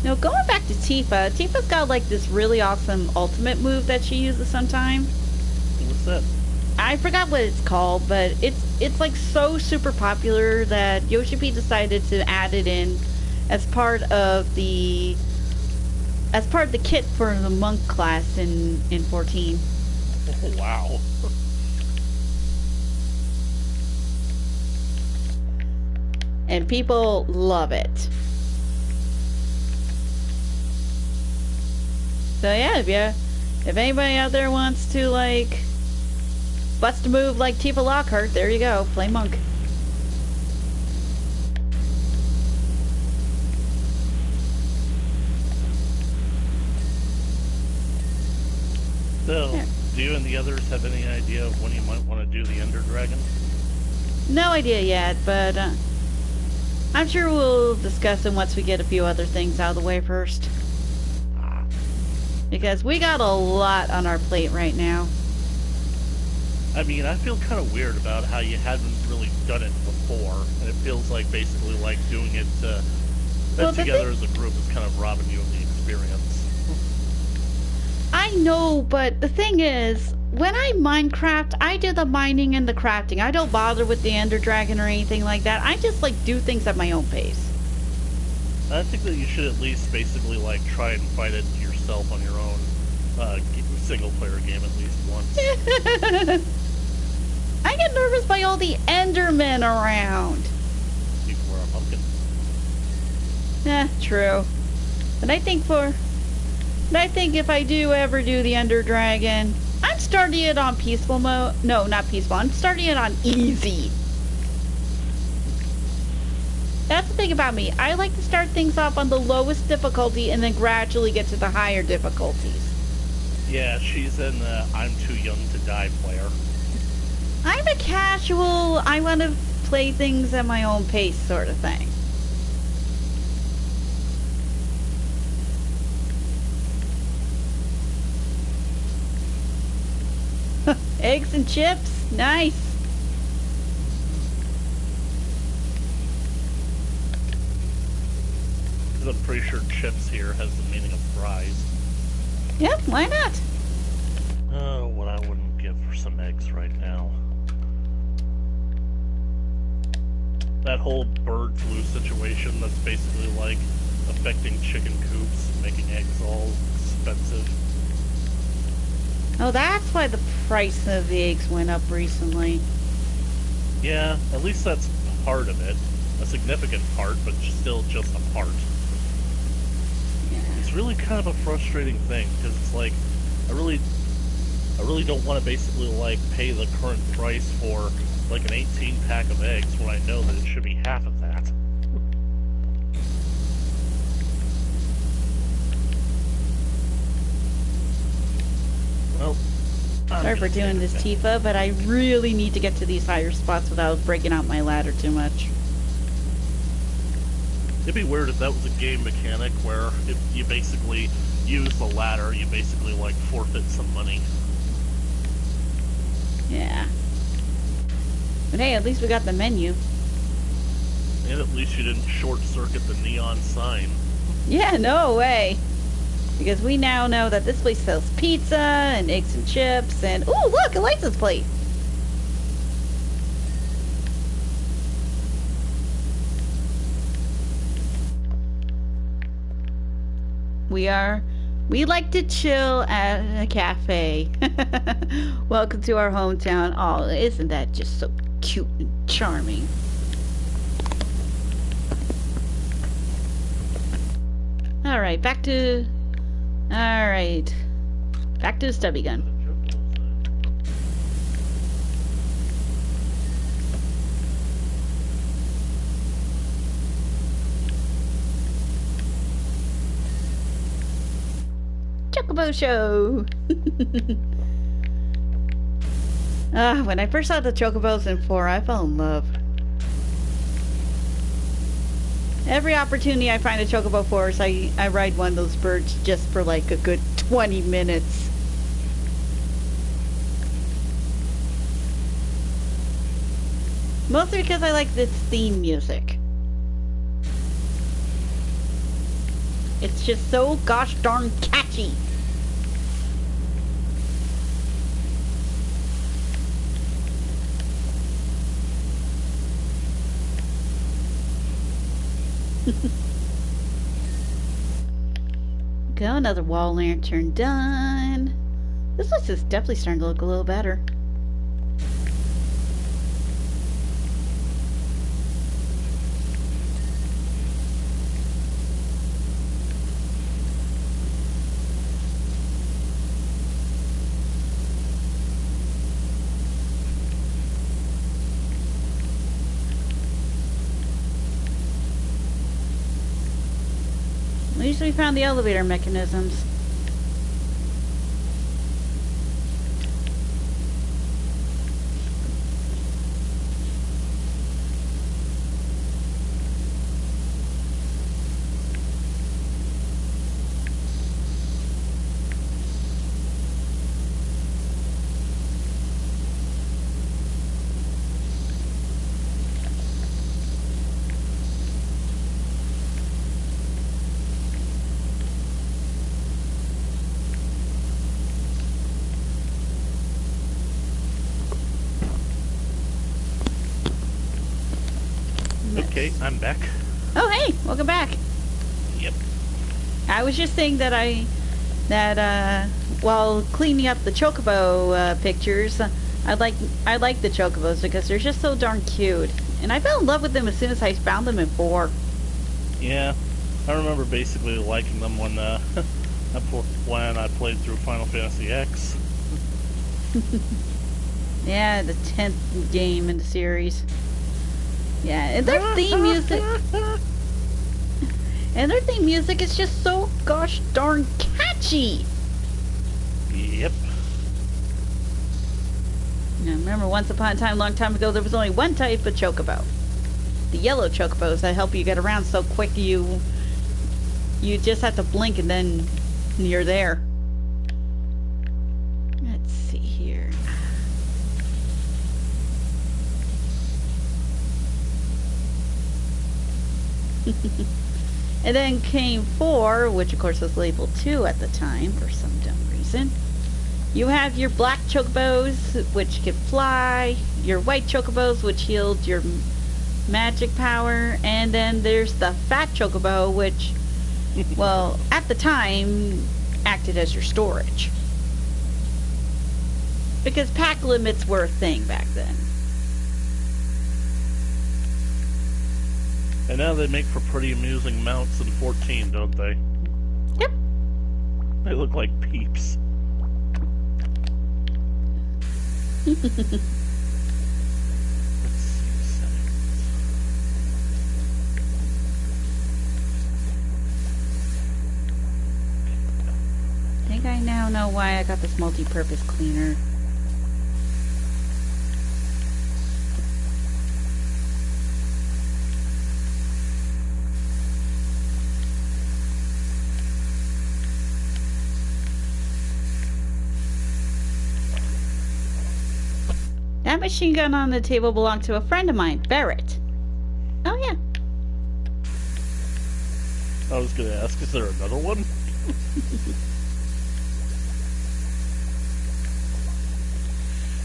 Now, going back to Tifa, Tifa's got like this really awesome ultimate move that she uses sometimes. What's that? I forgot what it's called, but it's like so super popular that Yoshi P decided to add it in as part of the kit for the monk class in 14. Oh, wow. And people love it. So yeah, if anybody out there wants to like bust a move like Tifa Lockhart, there you go, play monk. So, do you and the others have any idea of when you might want to do the Ender Dragon? No idea yet, but I'm sure we'll discuss it once we get a few other things out of the way first. Because we got a lot on our plate right now. I mean, I feel kind of weird about how you haven't really done it before, and it feels like basically like doing it together as a group is kind of robbing you of the experience. I know, but the thing is, when I Minecraft, I do the mining and the crafting. I don't bother with the Ender Dragon or anything like that. I just like do things at my own pace. I think that you should at least basically like try and fight it yourself on your own single player game at least once. I get nervous by all the Endermen around. People wear a pumpkin. True. But I think if I do ever do the Ender Dragon, I'm starting it on peaceful mode. No, not peaceful. I'm starting it on easy. That's the thing about me. I like to start things off on the lowest difficulty and then gradually get to the higher difficulties. Yeah, she's an I'm too young to die player. I'm a casual, I want to play things at my own pace sort of thing. Eggs and chips? Nice. Because I'm pretty sure chips here has the meaning of fries. Yeah, why not? Oh, what I wouldn't give for some eggs right now. That whole bird flu situation that's basically like affecting chicken coops, making eggs all expensive. Oh, that's why the price of the eggs went up recently. Yeah, at least that's part of it. A significant part, but still just a part. It's really kind of a frustrating thing, because it's like, I really don't want to basically like pay the current price for like an 18 pack of eggs when I know that it should be half of that. Well, sorry for doing this, Tifa, but I really need to get to these higher spots without breaking out my ladder too much. It'd be weird if that was a game mechanic where if you basically use the ladder, you basically like forfeit some money. Yeah. But hey, at least we got the menu. And at least you didn't short circuit the neon sign. Yeah, no way. Because we now know that this place sells pizza and eggs and chips and... Ooh, look! A license plate! We like to chill at a cafe. Welcome to our hometown. Oh, isn't that just so cute and charming? Alright, back to the stubby gun. Chocobo show! When I first saw the chocobos in 4, I fell in love. Every opportunity I find a chocobo forest, I ride one of those birds just for like a good 20 minutes. Mostly because I like its theme music. It's just so gosh darn catchy. Go, another wall lantern done. This list is definitely starting to look a little better. At least we found the elevator mechanisms. Okay, I'm back. Oh, hey, welcome back. Yep. I was just saying that while cleaning up the chocobo pictures, I like the chocobos because they're just so darn cute, and I fell in love with them as soon as I found them in 4. Yeah, I remember basically liking them when when I played through Final Fantasy X. Yeah, the 10th game in the series. Yeah, and their theme music is just so gosh darn catchy. Yep. Now, remember, once upon a time, long time ago, there was only one type of chocobo. The yellow chocobos that help you get around so quick you just have to blink and then you're there. Let's see here. And then came 4, which of course was labeled 2 at the time for some dumb reason. You have your black chocobos, which can fly, your white chocobos, which yield your magic power, and then there's the fat chocobo, which, well, at the time, acted as your storage. Because pack limits were a thing back then. And now they make for pretty amusing mounts in 14, don't they? Yep. They look like peeps. Let's see settings. I think I now know why I got this multi-purpose cleaner. That machine gun on the table belonged to a friend of mine, Barrett. Oh, yeah. I was gonna ask, is there another one?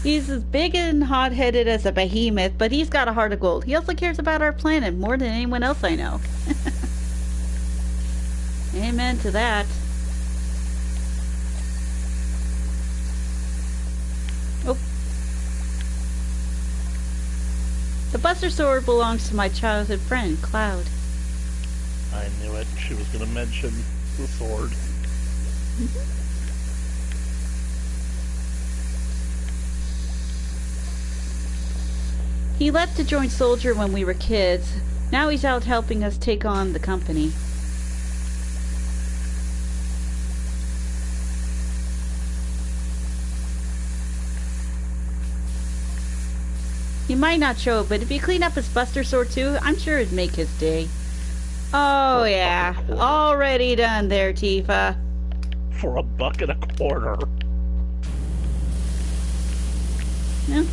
He's as big and hot-headed as a behemoth, but he's got a heart of gold. He also cares about our planet more than anyone else I know. Amen to that. Oh. The Buster Sword belongs to my childhood friend, Cloud. I knew it. She was going to mention the sword. He left to join Soldier when we were kids. Now he's out helping us take on the company. He might not show it, but if you clean up his Buster Sword too, I'm sure it'd make his day. Oh yeah, already done there, Tifa. For $1.25. No?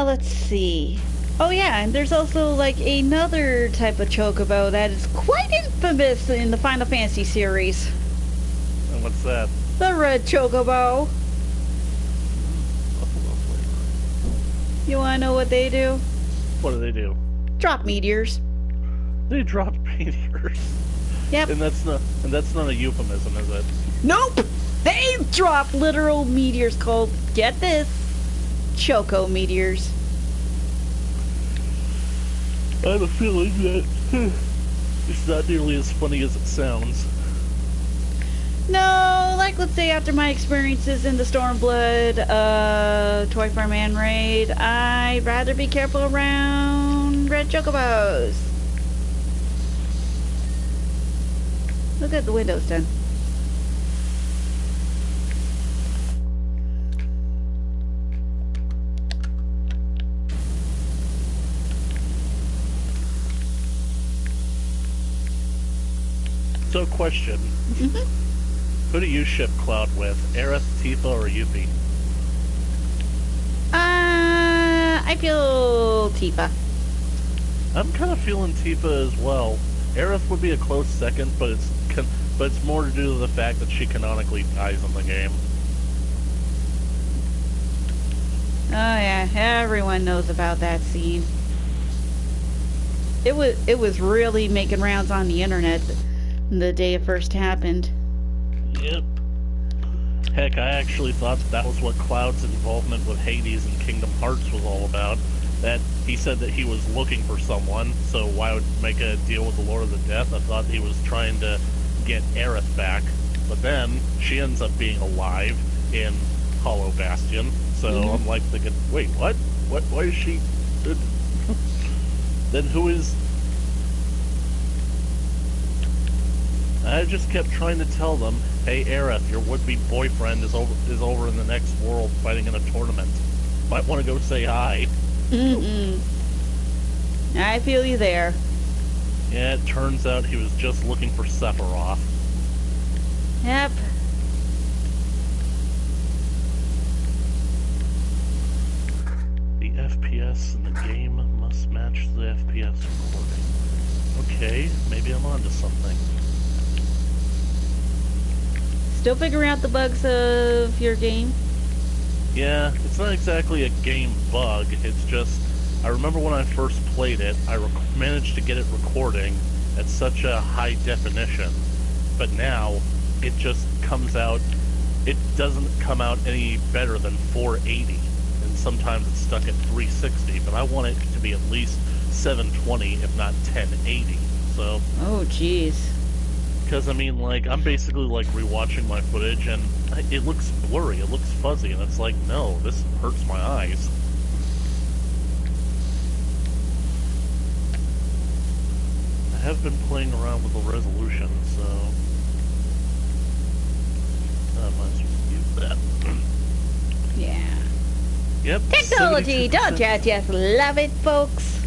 Let's see. Oh yeah, and there's also like another type of chocobo that is quite infamous in the Final Fantasy series. And what's that? The red chocobo. You wanna know what they do? What do? Drop meteors. They drop meteors. Yep. And that's not a euphemism, is it? Nope! They drop literal meteors called, get this, choco meteors. I have a feeling that it's not nearly as funny as it sounds. No, like let's say after my experiences in the Stormblood, Toy Farm Man raid, I'd rather be careful around red chocobos. Look at the windows done. So, question. Who do you ship Cloud with? Aerith, Tifa, or Yuffie? I feel Tifa. I'm kind of feeling Tifa as well. Aerith would be a close second, but it's more to do with the fact that she canonically dies in the game. Oh yeah, everyone knows about that scene. It was really making rounds on the internet the day it first happened. Yep. Heck, I actually thought that was what Cloud's involvement with Hades and Kingdom Hearts was all about. That he said that he was looking for someone, so why would make a deal with the Lord of the Death? I thought he was trying to get Aerith back, but then she ends up being alive in Hollow Bastion. So I'm like thinking, wait, what? Why is she? Then who is? I just kept trying to tell them, hey, Aerith, your would-be boyfriend is over in the next world fighting in a tournament. Might want to go say hi. I feel you there. Yeah, it turns out he was just looking for Sephiroth. Yep. The FPS in the game must match the FPS recording. Okay, maybe I'm onto something. Still figuring out the bugs of your game? Yeah, it's not exactly a game bug, it's just, I remember when I first played it, I managed to get it recording at such a high definition, but now it just comes out, it doesn't come out any better than 480, and sometimes it's stuck at 360, but I want it to be at least 720, if not 1080, so... Oh, jeez. Because, I mean, like, I'm basically, like, rewatching my footage, and it looks blurry, it looks fuzzy, and it's like, no, this hurts my eyes. I have been playing around with the resolution, so... I might as well use that. Yeah. Yep. Technology, 72%. don't you just love it, folks?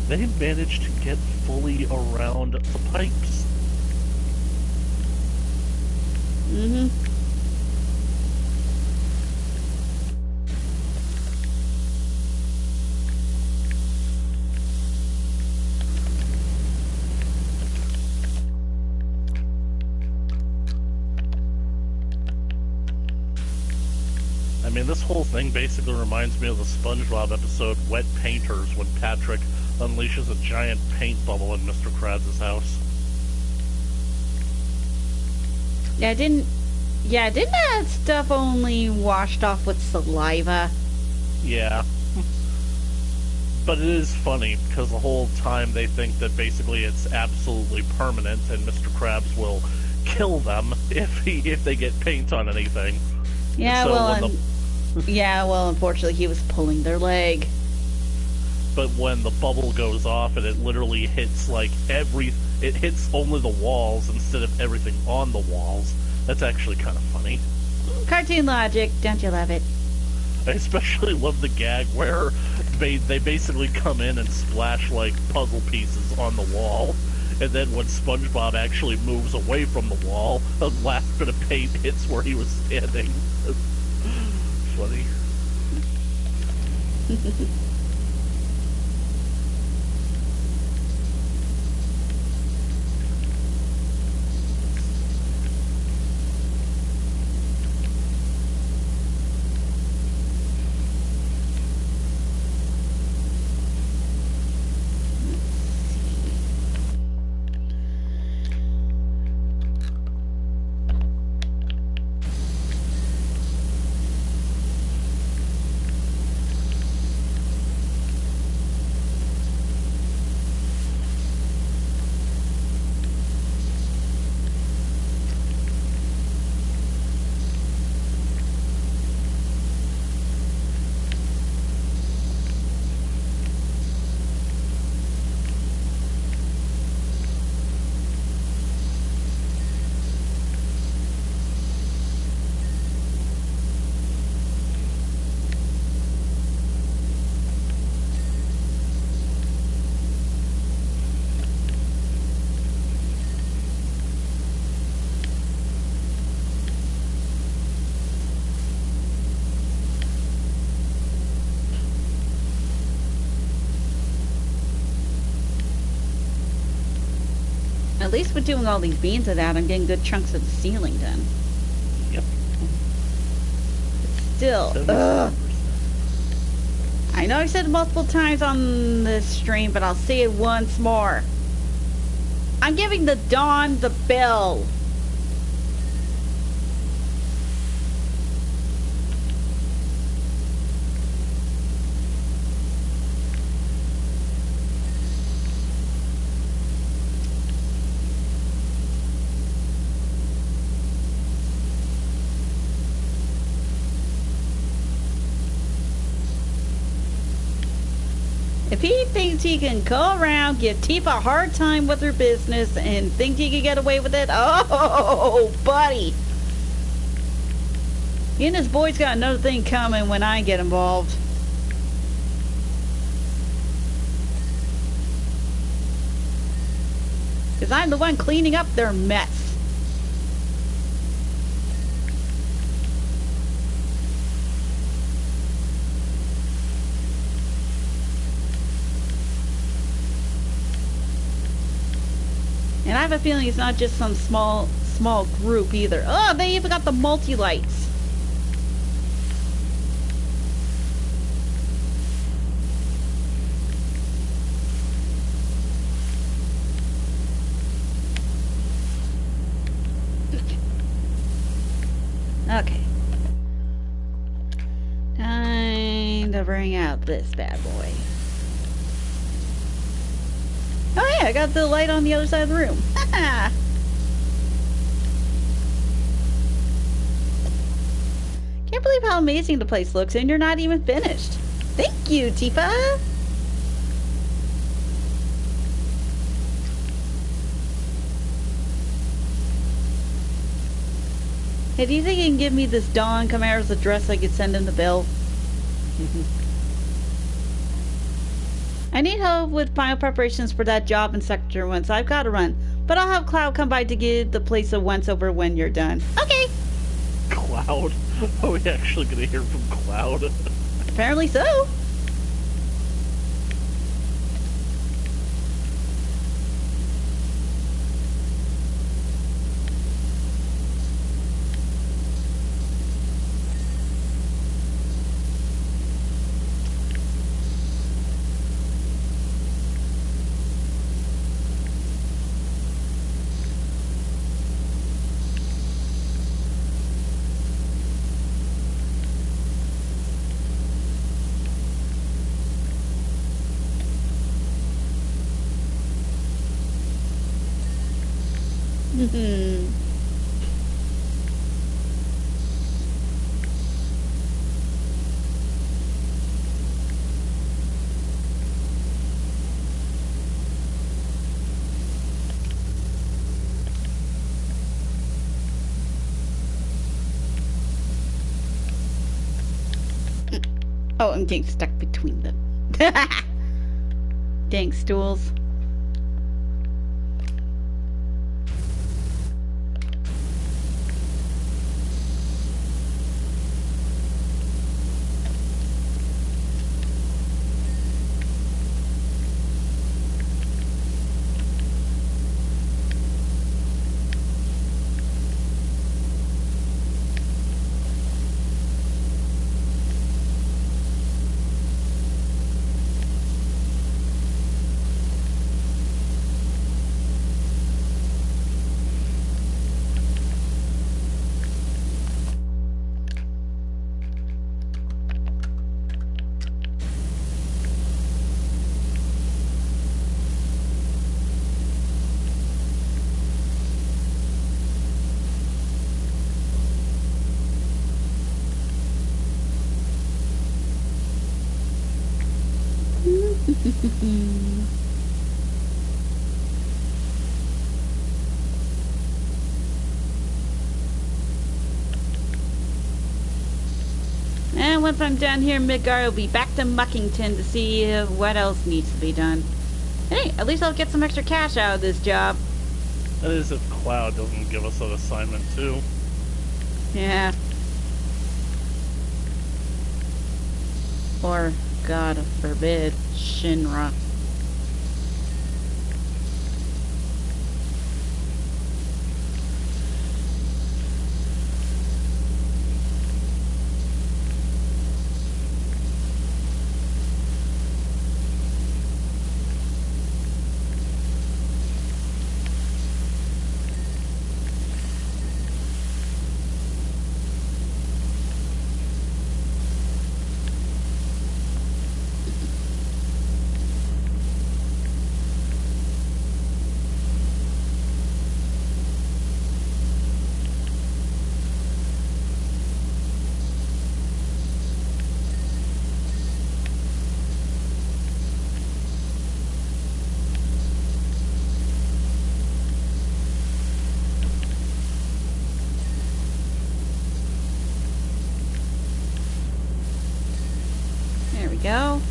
They managed to get fully around the pipes. Mm-hmm. I mean, this whole thing basically reminds me of the SpongeBob episode Wet Painters, when Patrick unleashes a giant paint bubble in Mr. Krabs' house. Yeah, didn't that stuff only washed off with saliva? Yeah. But it is funny, because the whole time they think that basically it's absolutely permanent and Mr. Krabs will kill them if they get paint on anything. Yeah, So well, unfortunately he was pulling their leg. But when the bubble goes off and it literally hits it hits only the walls instead of everything on the walls, that's actually kind of funny. Cartoon logic, don't you love it? I especially love the gag where they basically come in and splash like puzzle pieces on the wall, and then when SpongeBob actually moves away from the wall, a last bit of paint hits where he was standing. Funny. At least with doing all these beans of that, I'm getting good chunks of the ceiling done. Yep. Still, ugh. I know I've said it multiple times on this stream, but I'll say it once more. I'm giving the Dawn the bill. If he thinks he can go around, give Tifa a hard time with her business, and think he can get away with it, oh, buddy. He and his boys got another thing coming when I get involved. Because I'm the one cleaning up their mess. And I have a feeling it's not just some small group either. Oh, they even got the multi-lights. Okay. Time to bring out this bad boy. Oh yeah, I got the light on the other side of the room. Can't believe how amazing the place looks, and you're not even finished. Thank you, Tifa. Hey, do you think you can give me this Don Camaro's address so I could send him the bill? I need help with final preparations for that job in Sector 1, so I've got to run. But I'll have Cloud come by to give the place a once-over when you're done. Okay! Cloud? Are we actually going to hear from Cloud? Apparently so. Oh, I'm getting stuck between them. Dang stools. And once I'm done here in Midgar, I'll be back to Muckington to see what else needs to be done. Hey, at least I'll get some extra cash out of this job. That is if Cloud doesn't give us an assignment too. Yeah. Or, God forbid, Shinra. There we go.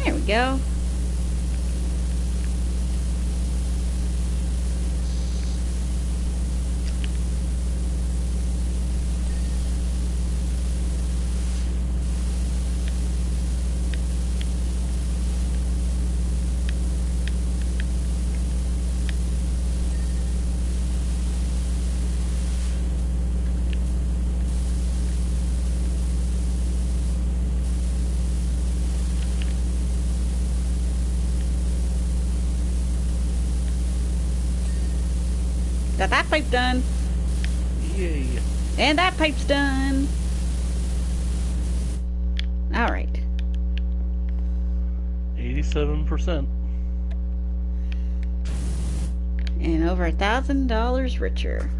There we go. Got that pipe done. Yay. And that pipe's done. Alright. 87%. And over $1,000 richer.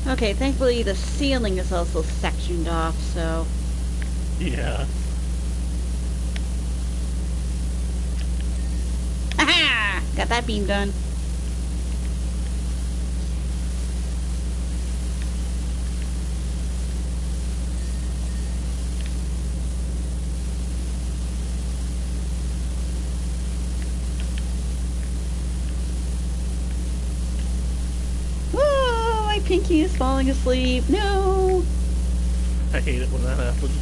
Okay, thankfully the ceiling is also sectioned off, so... Yeah. Aha! Got that beam done. Pinky is falling asleep. No! I hate it when that happens.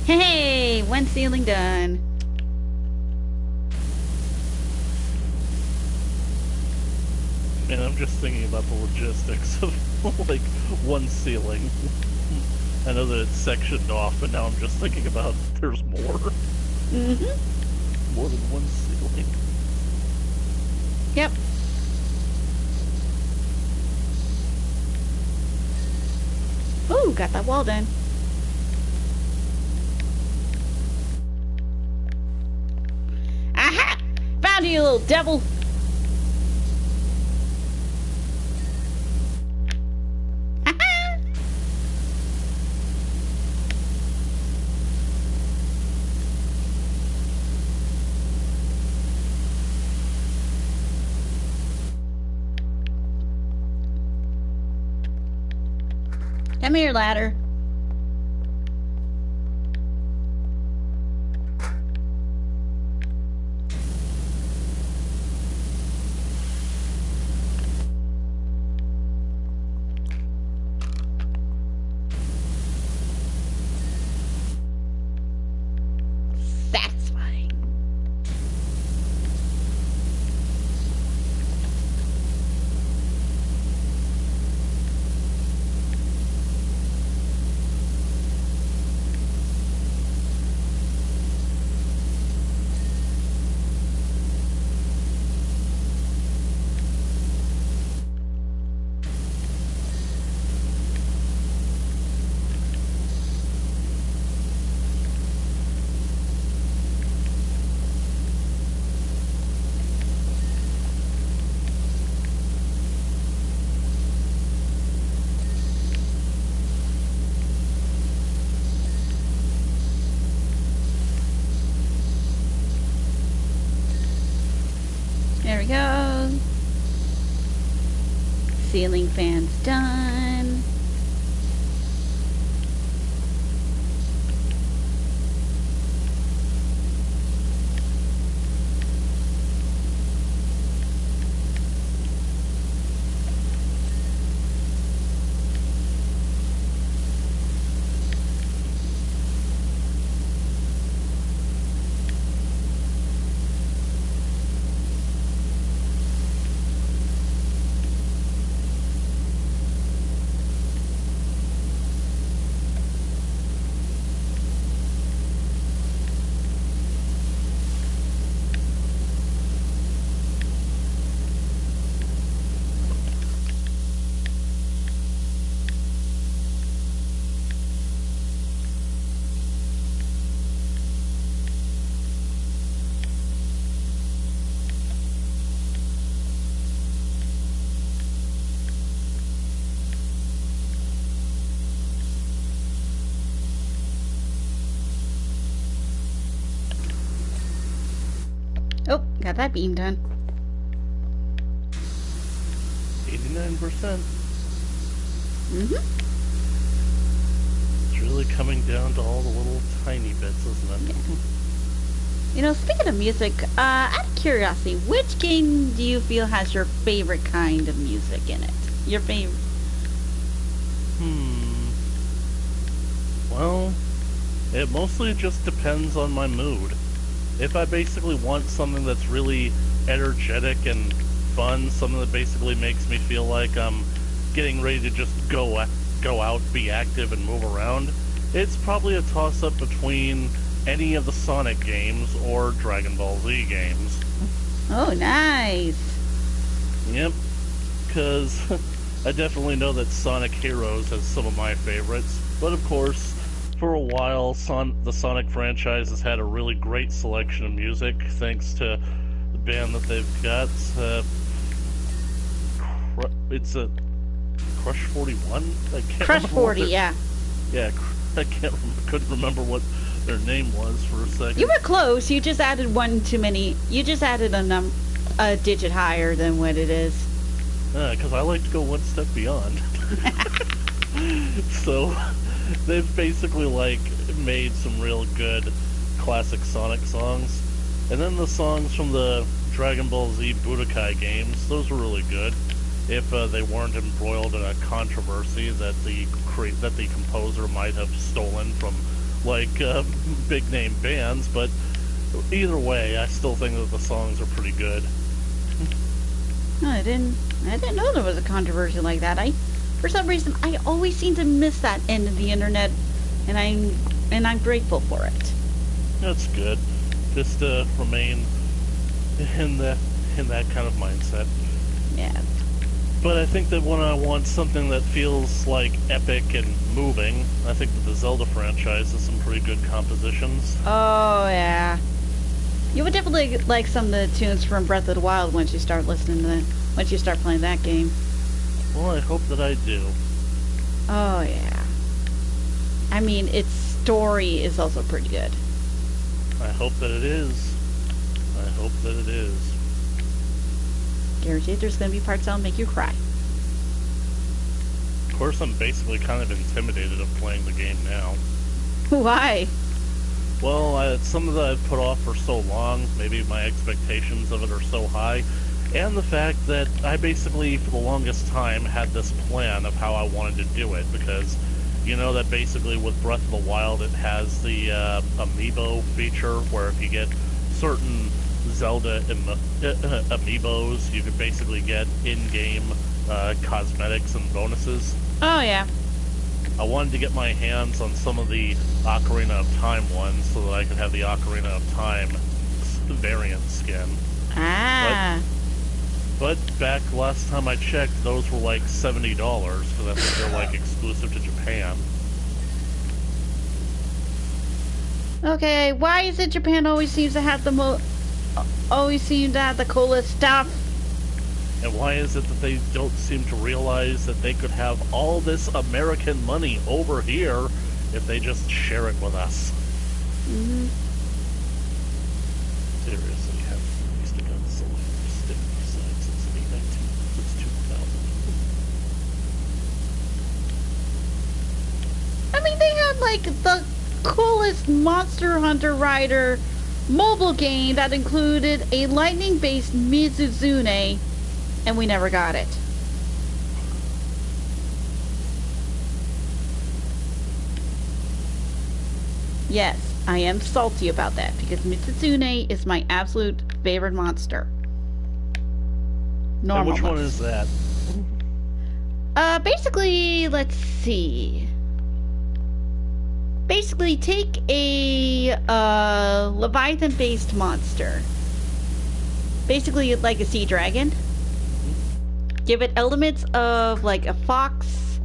Hey! One ceiling done. And I'm just thinking about the logistics of, like, one ceiling. I know that it's sectioned off, but now I'm just thinking about there's more. Mm-hmm. More than one ceiling. Yep. Ooh, got that wall done. Aha! Found you, little devil! Come here, ladder. Satisfying. There we go. Ceiling fan's done. Got that beam done. 89%. Mm-hmm. It's really coming down to all the little tiny bits, isn't it? Yeah. You know, speaking of music, out of curiosity, which game do you feel has your favorite kind of music in it? Your favorite? Well, it mostly just depends on my mood. If I basically want something that's really energetic and fun, something that basically makes me feel like I'm getting ready to just go out, be active, and move around, it's probably a toss-up between any of the Sonic games or Dragon Ball Z games. Oh, nice. Yep, because I definitely know that Sonic Heroes has some of my favorites, but of course, for a while, the Sonic franchise has had a really great selection of music, thanks to the band that they've got. It's a Crush 41? I can't Crush remember 40, yeah. Yeah, I couldn't remember what their name was for a second. You were close. You just added one too many. You just added a digit higher than what it is. Because I like to go one step beyond. So, they've basically, made some real good classic Sonic songs. And then the songs from the Dragon Ball Z Budokai games, those were really good. If they weren't embroiled in a controversy that the composer might have stolen from, big-name bands, but either way, I still think that the songs are pretty good. No, I didn't know there was a controversy like that. For some reason, I always seem to miss that end of the internet, and I'm grateful for it. That's good. Just to remain in that kind of mindset. Yeah. But I think that when I want something that feels like epic and moving, I think that the Zelda franchise has some pretty good compositions. Oh yeah. You would definitely like some of the tunes from Breath of the Wild once you start once you start playing that game. Well, I hope that I do. Oh yeah. I mean, its story is also pretty good. I hope that it is. I hope that it is. Guaranteed there's going to be parts that'll make you cry. Of course, I'm basically kind of intimidated of playing the game now. Why? Well, it's something that I've put off for so long. Maybe my expectations of it are so high. And the fact that I basically, for the longest time, had this plan of how I wanted to do it. Because, you know that basically with Breath of the Wild, it has the amiibo feature, where if you get certain Zelda amiibos, you could basically get in-game cosmetics and bonuses. Oh yeah. I wanted to get my hands on some of the Ocarina of Time ones so that I could have the Ocarina of Time variant skin. Ah. But back last time I checked, those were like $70 because I think they're like exclusive to Japan. Okay, why is it Japan always seems to have the coolest stuff? And why is it that they don't seem to realize that they could have all this American money over here if they just share it with us? Mm-hmm. Seriously, have used to gun selector stick besides since 2000. I mean, they had like the coolest Monster Hunter Rider mobile game that included a lightning-based Mizuzune, and we never got it. Yes, I am salty about that because Mizuzune is my absolute favorite monster. And which one is that? Basically, let's see. Basically, take a Leviathan-based monster. Basically, like a sea dragon. Give it elements of like a fox.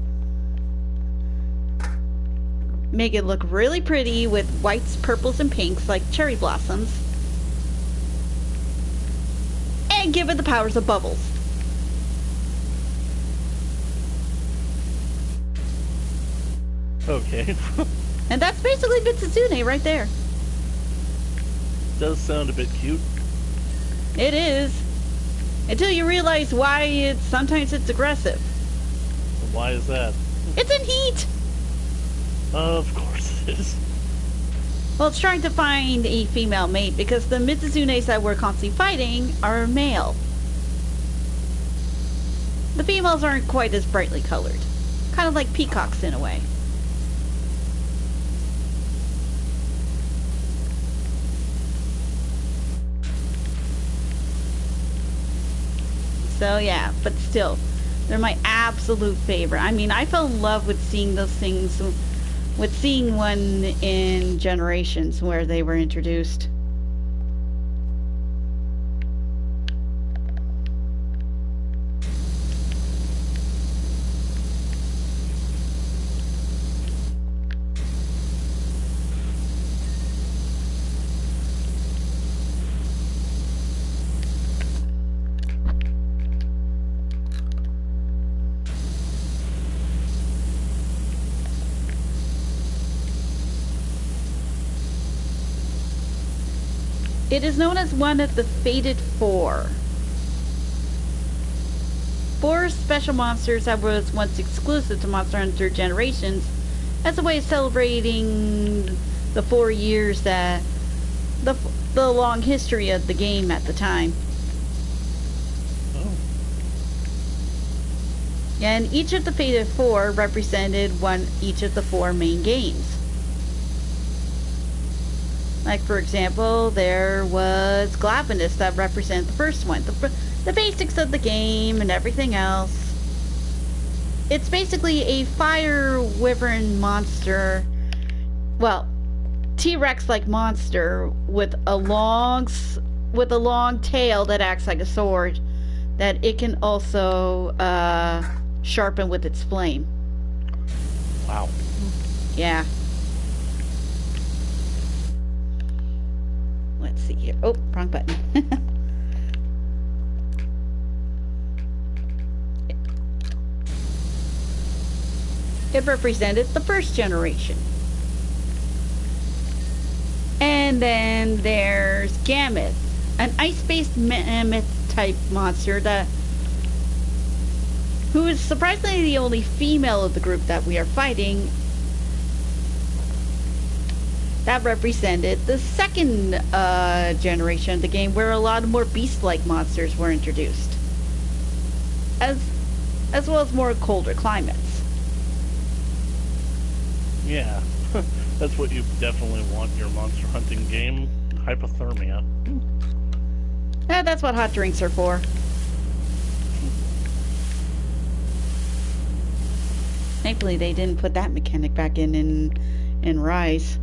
Make it look really pretty with whites, purples, and pinks like cherry blossoms. And give it the powers of bubbles. Okay. And that's basically Mitsuzune right there. Does sound a bit cute. It is. Until you realize why sometimes it's aggressive. Why is that? It's in heat! Of course it is. Well, it's trying to find a female mate because the Mizuzunes that we're constantly fighting are male. The females aren't quite as brightly colored. Kind of like peacocks in a way. So yeah, but still, they're my absolute favorite. I mean, I fell in love with seeing those things, with seeing one in Generations where they were introduced. It is known as one of the Fated Four. Four special monsters that was once exclusive to Monster Hunter Generations as a way of celebrating the 4 years that the long history of the game at the time. Oh. And each of the Fated Four represented each of the 4 main games. Like, for example, there was Glavinus that represented the first one. The basics of the game and everything else. It's basically a fire wyvern monster. Well, T-Rex-like monster with a long tail that acts like a sword that it can also sharpen with its flame. Wow. Yeah. Let's see here. Oh, wrong button. It represented the first generation. And then there's Gameth, an ice-based mammoth type monster who is surprisingly the only female of the group that we are fighting. That represented the second generation of the game, where a lot of more beast-like monsters were introduced, as well as more colder climates. Yeah, that's what you definitely want in your monster hunting game, hypothermia. Yeah, that's what hot drinks are for. Thankfully, they didn't put that mechanic back in Rise.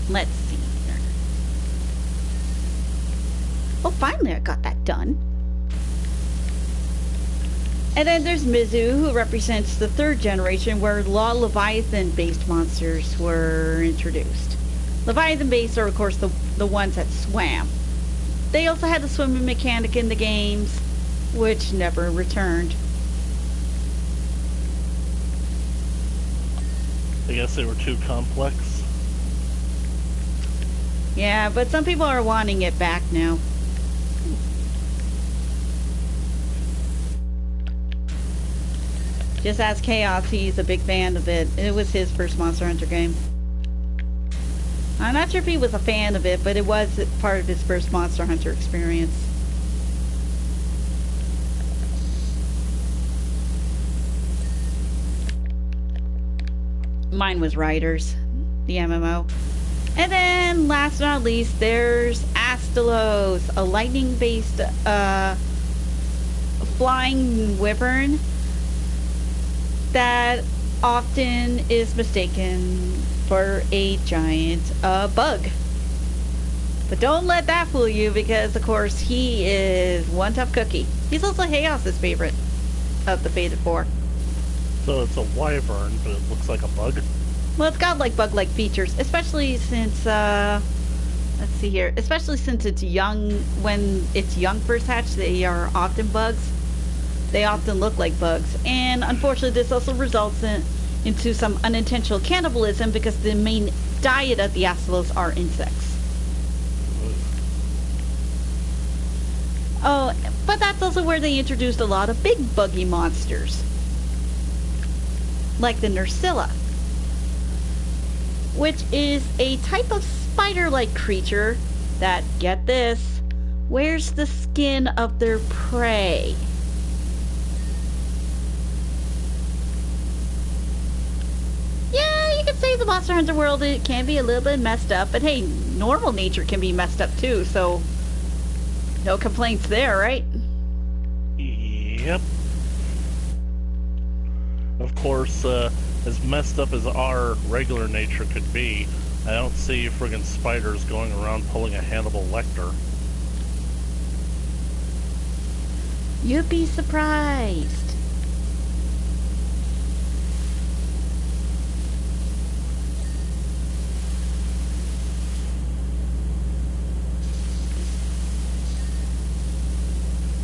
Let's see here. Oh, finally I got that done. And then there's Mizu, who represents the third generation, where Law Leviathan-based monsters were introduced. Leviathan-based are, of course, the ones that swam. They also had the swimming mechanic in the games, which never returned. I guess they were too complex. Yeah, but some people are wanting it back now. Just ask Chaos, he's a big fan of it. It was his first Monster Hunter game. I'm not sure if he was a fan of it, but it was part of his first Monster Hunter experience. Mine was Riders, the MMO. And then, last but not least, there's Astalos, a lightning-based flying wyvern that often is mistaken for a giant bug. But don't let that fool you, because, of course, he is one tough cookie. He's also Chaos's favorite of the Fated Four. So it's a wyvern, but it looks like a bug? Well, it's got like bug-like features, especially since, let's see here, especially since it's young. When it's young first hatch, they are often bugs. They often look like bugs. And unfortunately, this also results into some unintentional cannibalism, because the main diet of the Astalos are insects. Oh, but that's also where they introduced a lot of big buggy monsters. Like the Nursilla, which is a type of spider-like creature that, get this, wears the skin of their prey. Yeah, you could say the Monster Hunter world, it can be a little bit messed up, but hey, normal nature can be messed up too, so no complaints there, right? Yep. Of course, as messed up as our regular nature could be, I don't see friggin' spiders going around pulling a Hannibal Lecter. You'd be surprised.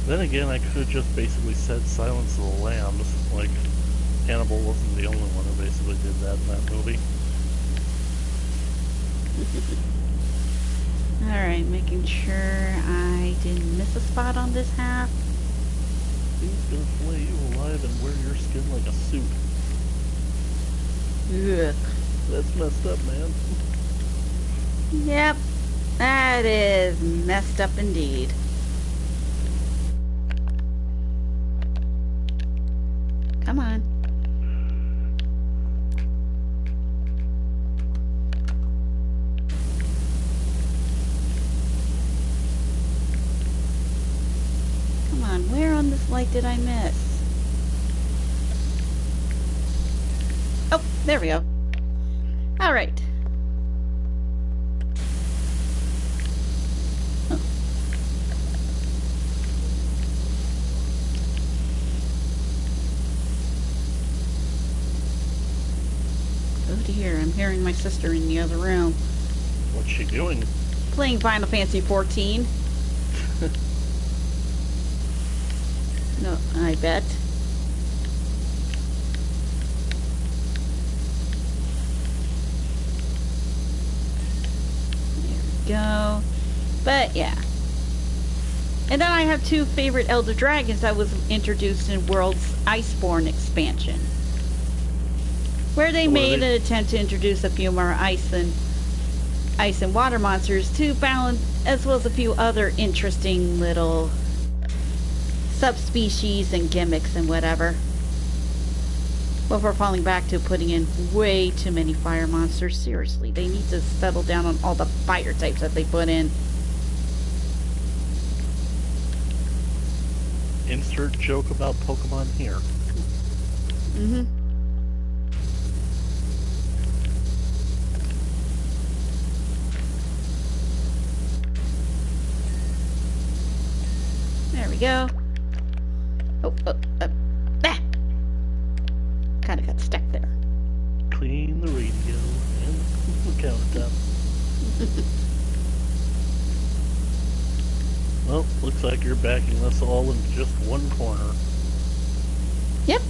Then again, I could have just basically said Silence of the Lambs, like Hannibal wasn't the only one who basically did that in that movie. Alright, making sure I didn't miss a spot on this half. Who's gonna flay you alive and wear your skin like a suit? Ugh. That's messed up, man. Yep, that is messed up indeed. Come on. Come on, where on this light did I miss? Oh, there we go. All right. Oh. Oh dear, I'm hearing my sister in the other room. What's she doing? Playing Final Fantasy 14. No, I bet. There we go. But yeah. And then I have two favorite Elder Dragons that was introduced in World's Iceborne expansion, where they made an attempt to introduce a few more ice and water monsters to balance, as well as a few other interesting little subspecies and gimmicks and whatever, before falling back to putting in way too many fire monsters. Seriously, they need to settle down on all the fire types that they put in. Insert joke about Pokemon here. Mm-hmm. There we go. Ah! Kind of got stuck there. Clean the radio and the countertop. Well, looks like you're backing us all into just one corner. Yep.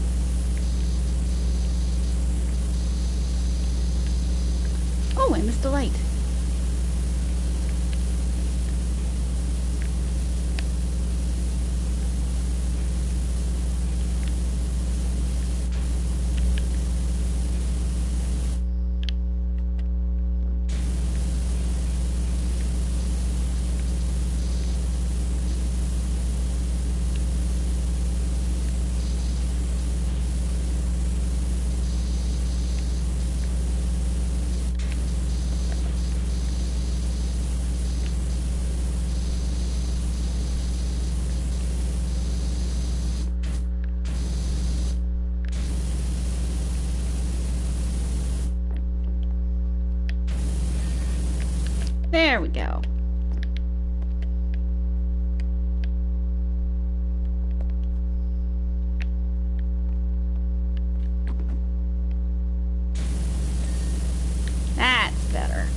Oh, I missed a light. There we go. That's better.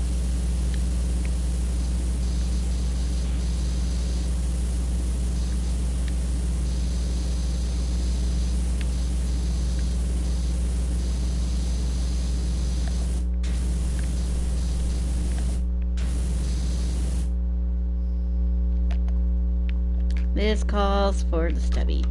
This calls for the stubby.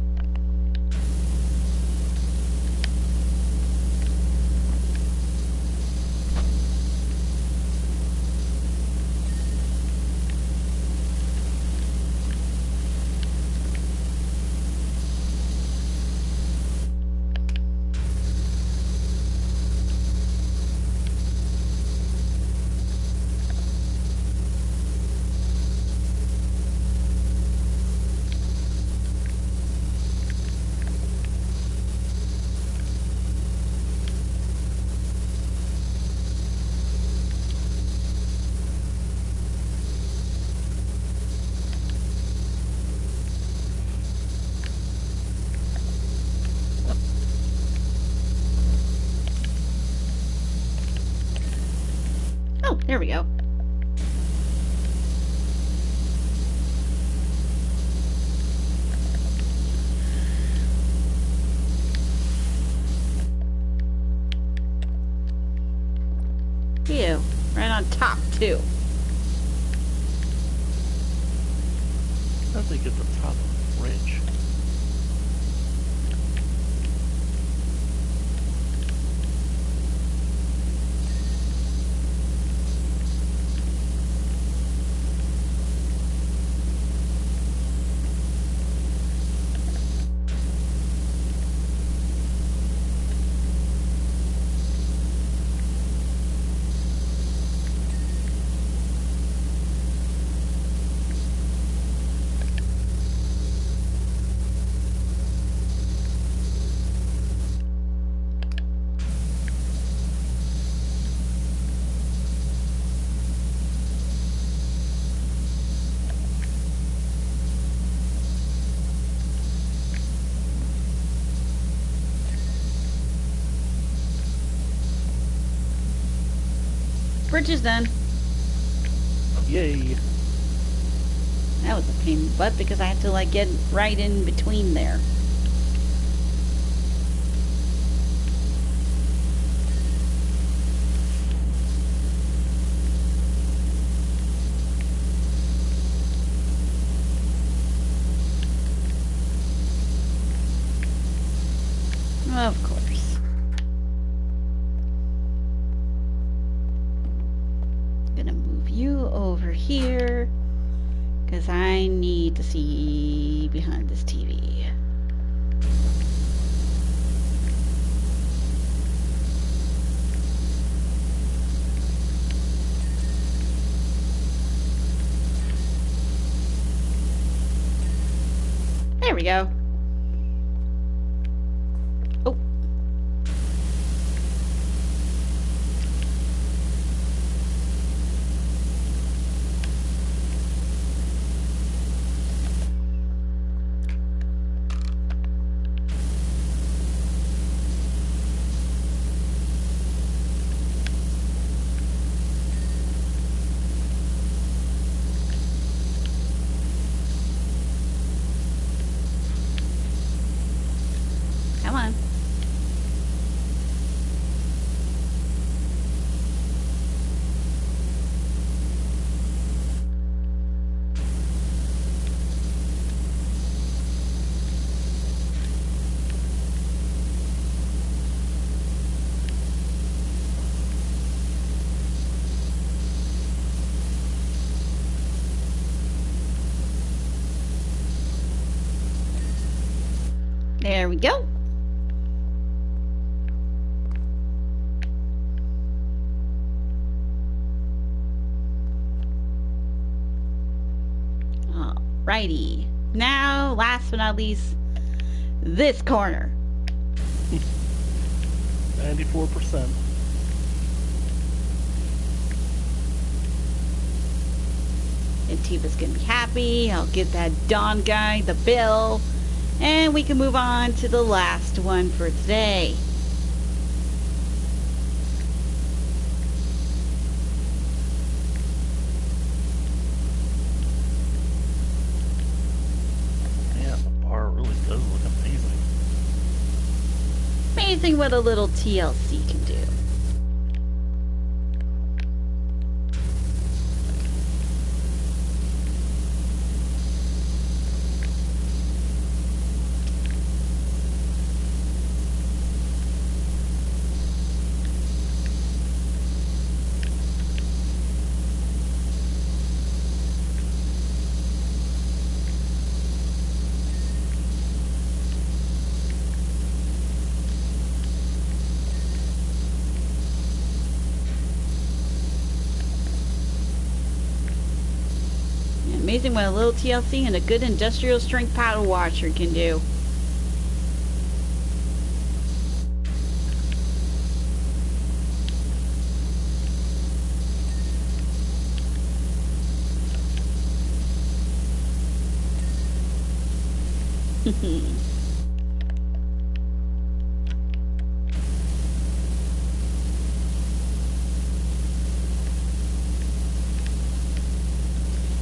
Oh, there we go. Ew, right on top too. How did they get the top of the bridge? Bridge is done. Yay! That was a pain in the butt because I had to like get right in between there. Of course. Gonna move you over here because I need to see behind this TV. There we go. Oh. Come on. There we go. Alrighty. Now, last but not least, this corner. 94%. And Tifa's gonna be happy. I'll give that Don guy the bill. And we can move on to the last one for today. Man, the bar really does look amazing. Amazing what a little TLC can do. amazing what a little TLC and a good industrial strength paddle washer can do.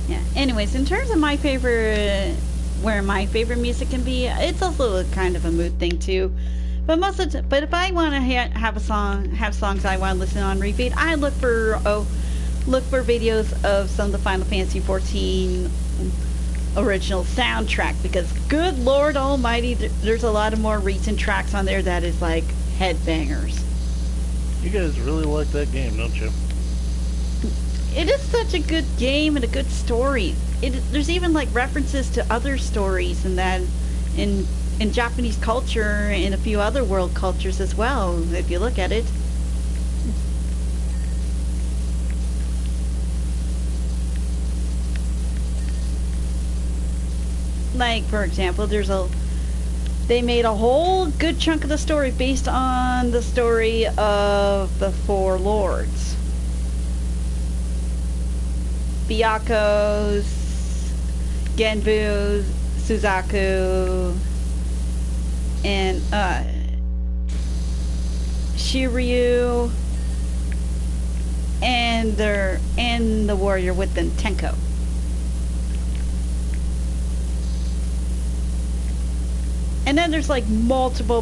Yeah. Anyways, in terms of my favorite, where my favorite music can be, it's also a kind of a mood thing too. But but if I want to have have songs I want to listen on repeat, I look for videos of some of the Final Fantasy 14 original soundtrack, because good Lord Almighty, there's a lot of more recent tracks on there that is like headbangers. You guys really like that game, don't you? It is such a good game and a good story. There's even like references to other stories and that in Japanese culture and a few other world cultures as well, if you look at it. Like, for example, they made a whole good chunk of the story based on the story of the Four Lords. Byaku's, Genbu, Suzaku, and Shiryu, and the warrior with them, Tenko. And then there's like multiple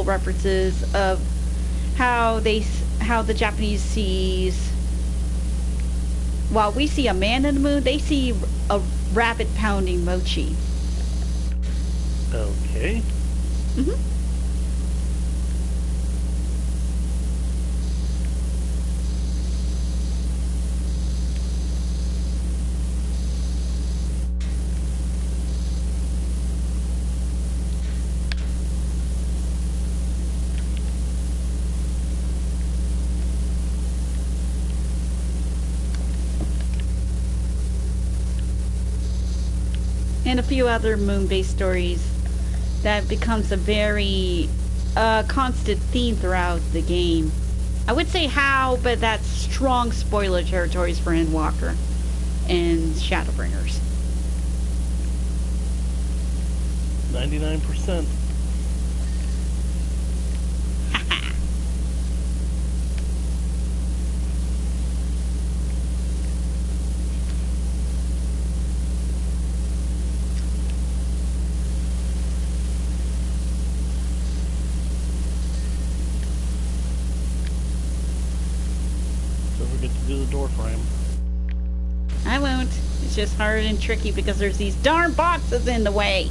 references of how the Japanese sees. While we see a man in the moon, they see a rabbit pounding mochi. Okay. Mhm. And a few other moon-based stories that becomes a very constant theme throughout the game. I would say how, but that's strong spoiler territories for Endwalker and Shadowbringers. 99%. Do the door frame. I won't. It's just hard and tricky because there's these darn boxes in the way.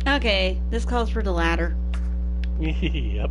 Okay, this calls for the ladder. Yep.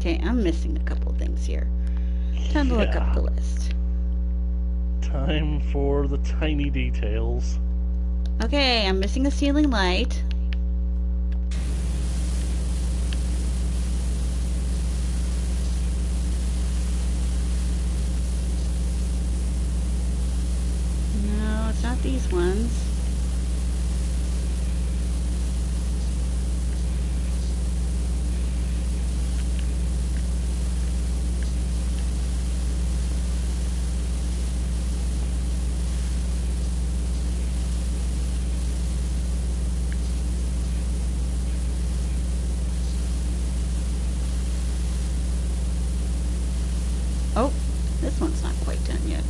Okay, I'm missing a couple of things here. Time to look up the list. Time for the tiny details. Okay, I'm missing a ceiling light. No, it's not these ones. Oh, this one's not quite done yet.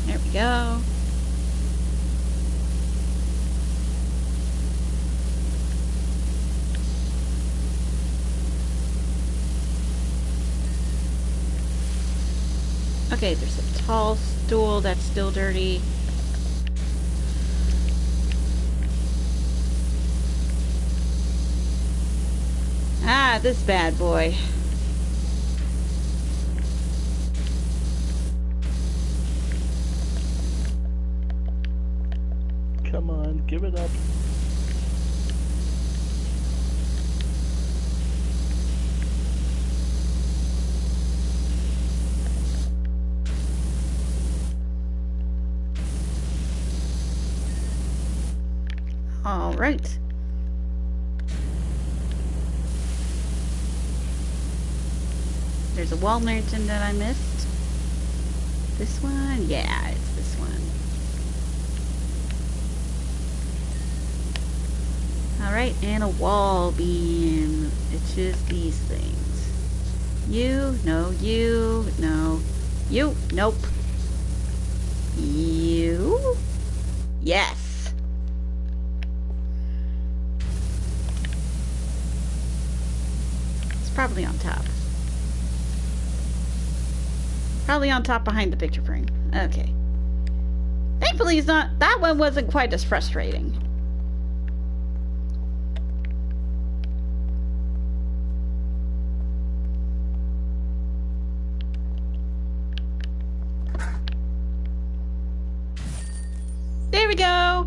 There we go. Okay, there's a tall stool that's still dirty. Ah, this bad boy. Come on, give it up. All right. There's a wall lantern that I missed. This one? Yeah, it's this one. Alright, and a wall beam. It's just these things. You, no, you, no. You, nope. You? Yes. It's probably on top. Probably on top behind the picture frame. Okay. Thankfully it's not, that one wasn't quite as frustrating. There we go.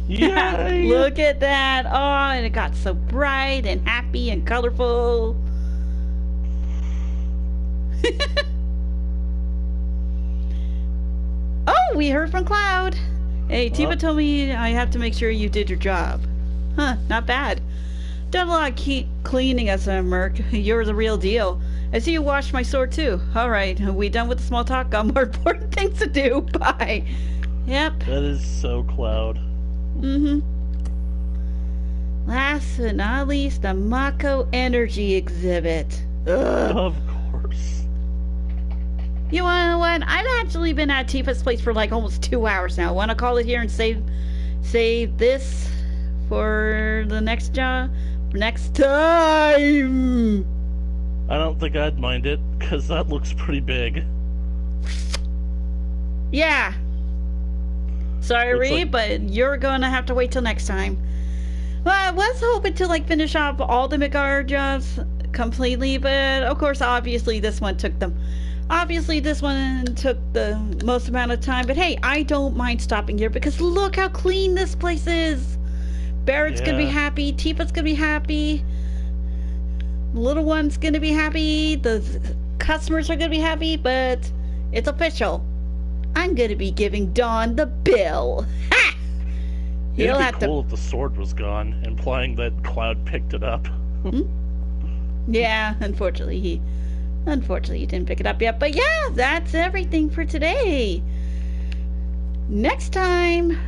Yay! Look at that. Oh, and it got so bright and happy and colorful. Oh, we heard from Cloud. Hey, Tifa told me I have to make sure you did your job. Huh, not bad. Done a lot of cleaning as a merc. You're the real deal. I see you washed my sword too. Alright, we done with the small talk. Got more important things to do. Bye. Yep. That is so Cloud. Mm-hmm. Last but not least, the Mako Energy exhibit. Ugh. Of course. You know what? I've actually been at Tifa's place for like almost 2 hours now. Want to call it here and save this for the next job? Next time! I don't think I'd mind it, because that looks pretty big. Yeah. Sorry, like... but you're going to have to wait till next time. Well, I was hoping to like finish off all the Midgar jobs completely, but of course, obviously this one took the most amount of time. But hey, I don't mind stopping here because look how clean this place is. Barrett's gonna be happy. Tifa's gonna be happy. Little one's gonna be happy. The customers are gonna be happy. But it's official. I'm gonna be giving Dawn the bill. Ha! It'd be cool if the sword was gone, implying that Cloud picked it up. Yeah, unfortunately he didn't pick it up yet. But yeah, that's everything for today. Next time,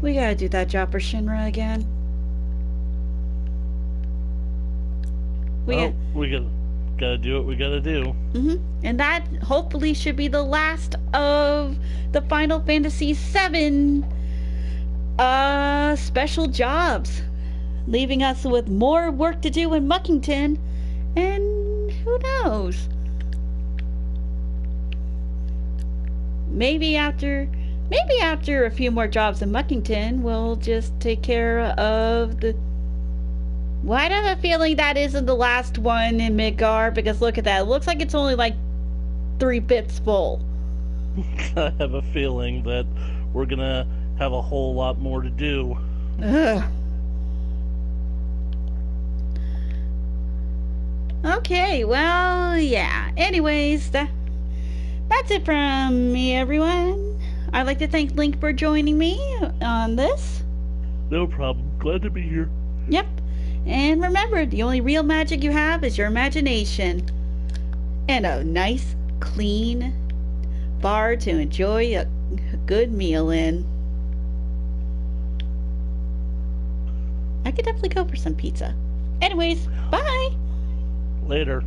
we gotta do that job for Shinra again. We gotta do what we gotta do. And that hopefully should be the last of the Final Fantasy VII special jobs. leaving us with more work to do in Muckington. And who knows? Maybe after a few more jobs in Muckington, we'll just take care of the... Well, I have a feeling that isn't the last one in Midgar, because look at that. It looks like it's only like 3/5 full. I have a feeling that we're gonna have a whole lot more to do. Ugh. Okay, well, yeah. Anyways, that's it from me, everyone. I'd like to thank Link for joining me on this. No problem. Glad to be here. Yep. And remember, the only real magic you have is your imagination. And a nice, clean bar to enjoy a good meal in. I could definitely go for some pizza. Anyways, bye! Later.